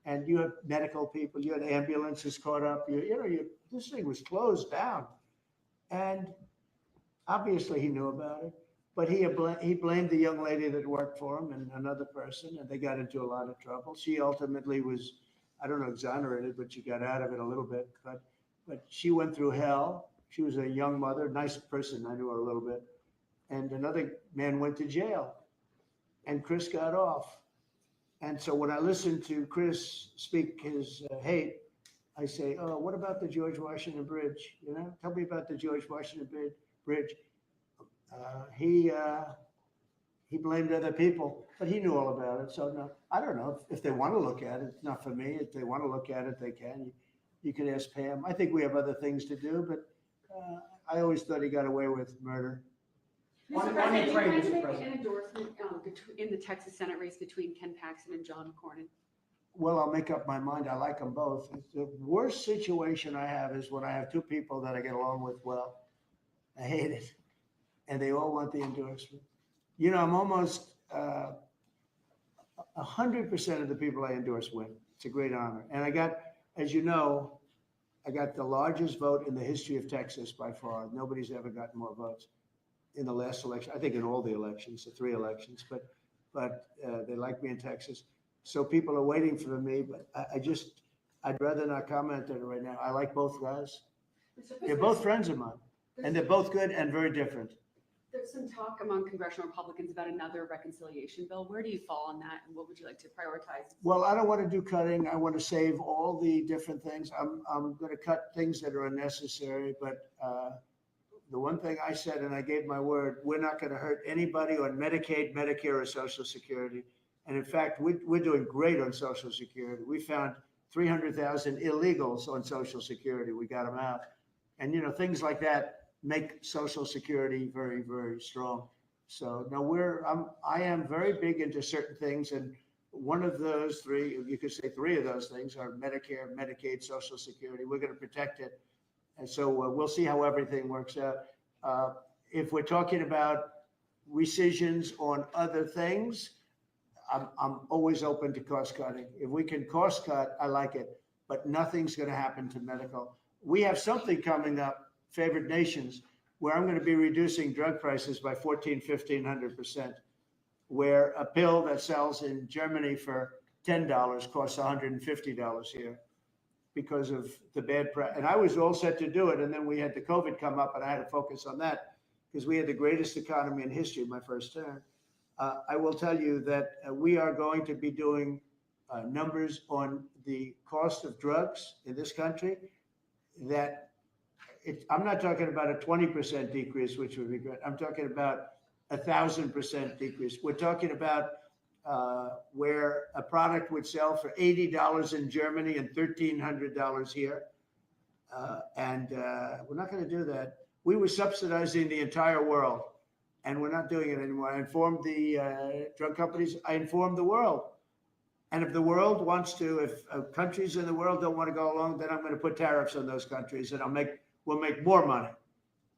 A: And you have medical people, you had ambulances caught up. This thing was closed down. And obviously he knew about it. But he blamed the young lady that worked for him and another person, and they got into a lot of trouble. She ultimately was, I don't know, exonerated, but she got out of it a little bit. But she went through hell. She was a young mother, nice person. I knew her a little bit. And another man went to jail, and Chris got off. And so when I listen to Chris speak his hate, I say, oh, what about the George Washington Bridge? You know, tell me about the George Washington Bridge. He blamed other people, but he knew all about it. So no, I don't know if they want to look at it. It's not for me. If they want to look at it, they can. You can ask Pam. I think we have other things to do, but I always thought he got away with murder.
N: Mr. President, do you plan to make an endorsement in the Texas Senate race between Ken Paxton and John McCormick?
A: Well, I'll make up my mind. I like them both. The worst situation I have is when I have two people that I get along with well. I hate it. And they all want the endorsement. You know, I'm almost 100% of the people I endorse win. It's a great honor. And I got, as you know, I got the largest vote in the history of Texas by far. Nobody's ever gotten more votes in the last election. I think in all the elections, the 3 elections, but they like me in Texas. So people are waiting for me, but I'd rather not comment on it right now. I like both guys. They're both friends of mine, and they're both good and very different.
N: There's some talk among congressional Republicans about another reconciliation bill. Where do you fall on that, and what would you like to prioritize?
A: Well, I don't want to do cutting. I want to save all the different things. I'm going to cut things that are unnecessary, but the one thing I said, and I gave my word, we're not going to hurt anybody on Medicaid, Medicare, or Social Security. And in fact, we're doing great on Social Security. We found 300,000 illegals on Social Security. We got them out. And, you know, things like that make Social Security very, very strong. So no, I am very big into certain things. And one of those 3, you could say 3 of those things are Medicare, Medicaid, Social Security. We're going to protect it. And so we'll see how everything works out. If we're talking about rescissions on other things, I'm always open to cost cutting. If we can cost cut, I like it, but nothing's going to happen to medical. We have something coming up, favored nations, where I'm going to be reducing drug prices by 1,500% where a pill that sells in Germany for $10 costs $150 here, because of the bad press. And I was all set to do it. And then we had the COVID come up and I had to focus on that because we had the greatest economy in history my first term. I will tell you that we are going to be doing numbers on the cost of drugs in this country that I'm not talking about a 20% decrease, which would be great. I'm talking about 1,000% decrease. We're talking about where a product would sell for $80 in Germany and $1,300 here. We're not going to do that. We were subsidizing the entire world, and we're not doing it anymore. I informed the drug companies. I informed the world. And if the world wants to, if countries in the world don't want to go along, then I'm going to put tariffs on those countries, and we'll make more money.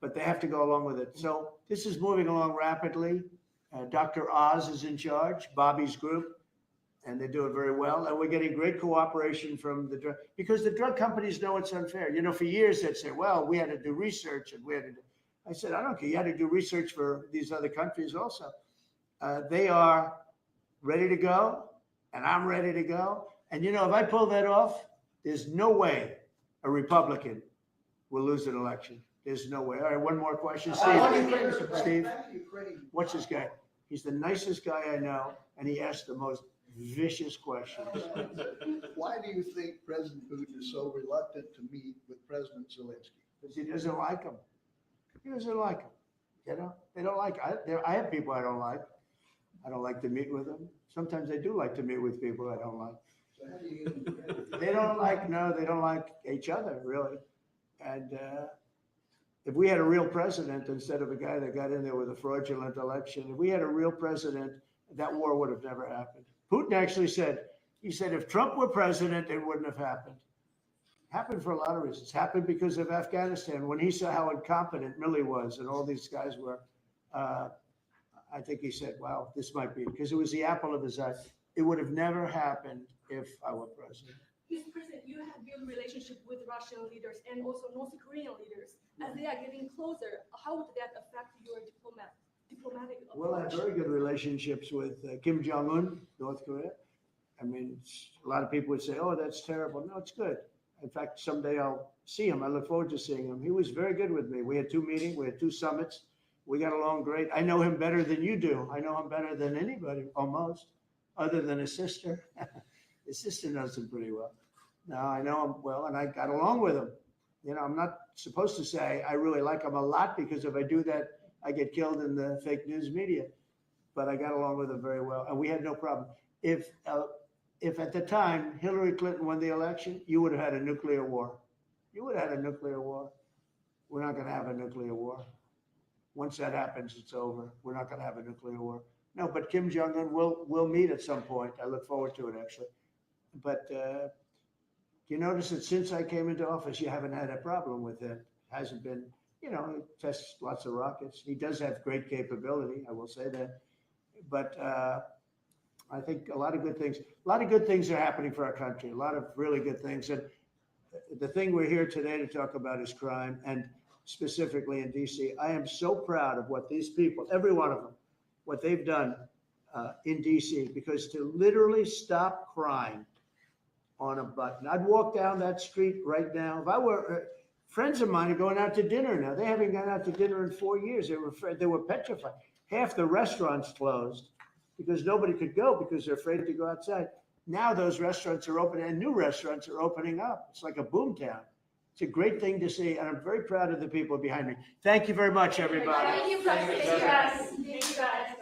A: But they have to go along with it. So this is moving along rapidly. Dr. Oz is in charge, Bobby's group, and they're doing very well. And we're getting great cooperation from the drug, because the drug companies know it's unfair. You know, for years they'd say, well, we had to do research and we had to do. I said, I don't care. You had to do research for these other countries also. They are ready to go, and I'm ready to go. And, you know, if I pull that off, there's no way a Republican we'll lose an election. There's no way. All right, one more question. Steve, what's this guy? He's the nicest guy I know, and he asked the most vicious questions.
L: Why do you think President Putin is so reluctant to meet with President Zelensky?
A: Because he doesn't like him. He doesn't like him. You know, they don't like. I have people I don't like. I don't like to meet with them. Sometimes I do like to meet with people I don't like.
L: So how do you get him credit?
A: They don't like. No, they don't like each other really. And if we had a real president instead of a guy that got in there with a fraudulent election, if we had a real president, that war would have never happened. Putin actually said, he said, if Trump were president, it wouldn't have happened. Happened for a lot of reasons. Happened because of Afghanistan. When he saw how incompetent Milley was and all these guys were, I think he said, wow, this might be, because it was the apple of his eye. It would have never happened if I were president.
M: Mr. President, you have built relationship with Russian leaders and also North Korean leaders. As they are getting closer, how would that affect your diplomatic approach?
A: Well, I have very good relationships with Kim Jong-un, North Korea. I mean, a lot of people would say, oh, that's terrible. No, it's good. In fact, someday I'll see him. I look forward to seeing him. He was very good with me. We had 2 meetings. We had 2 summits. We got along great. I know him better than you do. I know him better than anybody, almost, other than his sister. His sister knows him pretty well. No, I know him well, and I got along with him. You know, I'm not supposed to say I really like him a lot, because if I do that, I get killed in the fake news media. But I got along with him very well, and we had no problem. If at the time Hillary Clinton won the election, you would have had a nuclear war. You would have had a nuclear war. We're not going to have a nuclear war. Once that happens, it's over. We're not going to have a nuclear war. No, but Kim Jong-un will meet at some point. I look forward to it, actually. But you notice that since I came into office, you haven't had a problem with it. Hasn't been, you know, he tests lots of rockets. He does have great capability, I will say that. But I think a lot of good things are happening for our country, a lot of really good things. And the thing we're here today to talk about is crime, and specifically in DC. I am so proud of what these people, every one of them, what they've done in DC, because to literally stop crime on a button. I'd walk down that street right now. If I were, friends of mine are going out to dinner now. They haven't gone out to dinner in 4 years. They were petrified. Half the restaurants closed because nobody could go because they're afraid to go outside. Now those restaurants are open, and new restaurants are opening up. It's like a boom town. It's a great thing to see, and I'm very proud of the people behind me. Thank you very much, everybody.
P: Thank you, President. Thank you, guys.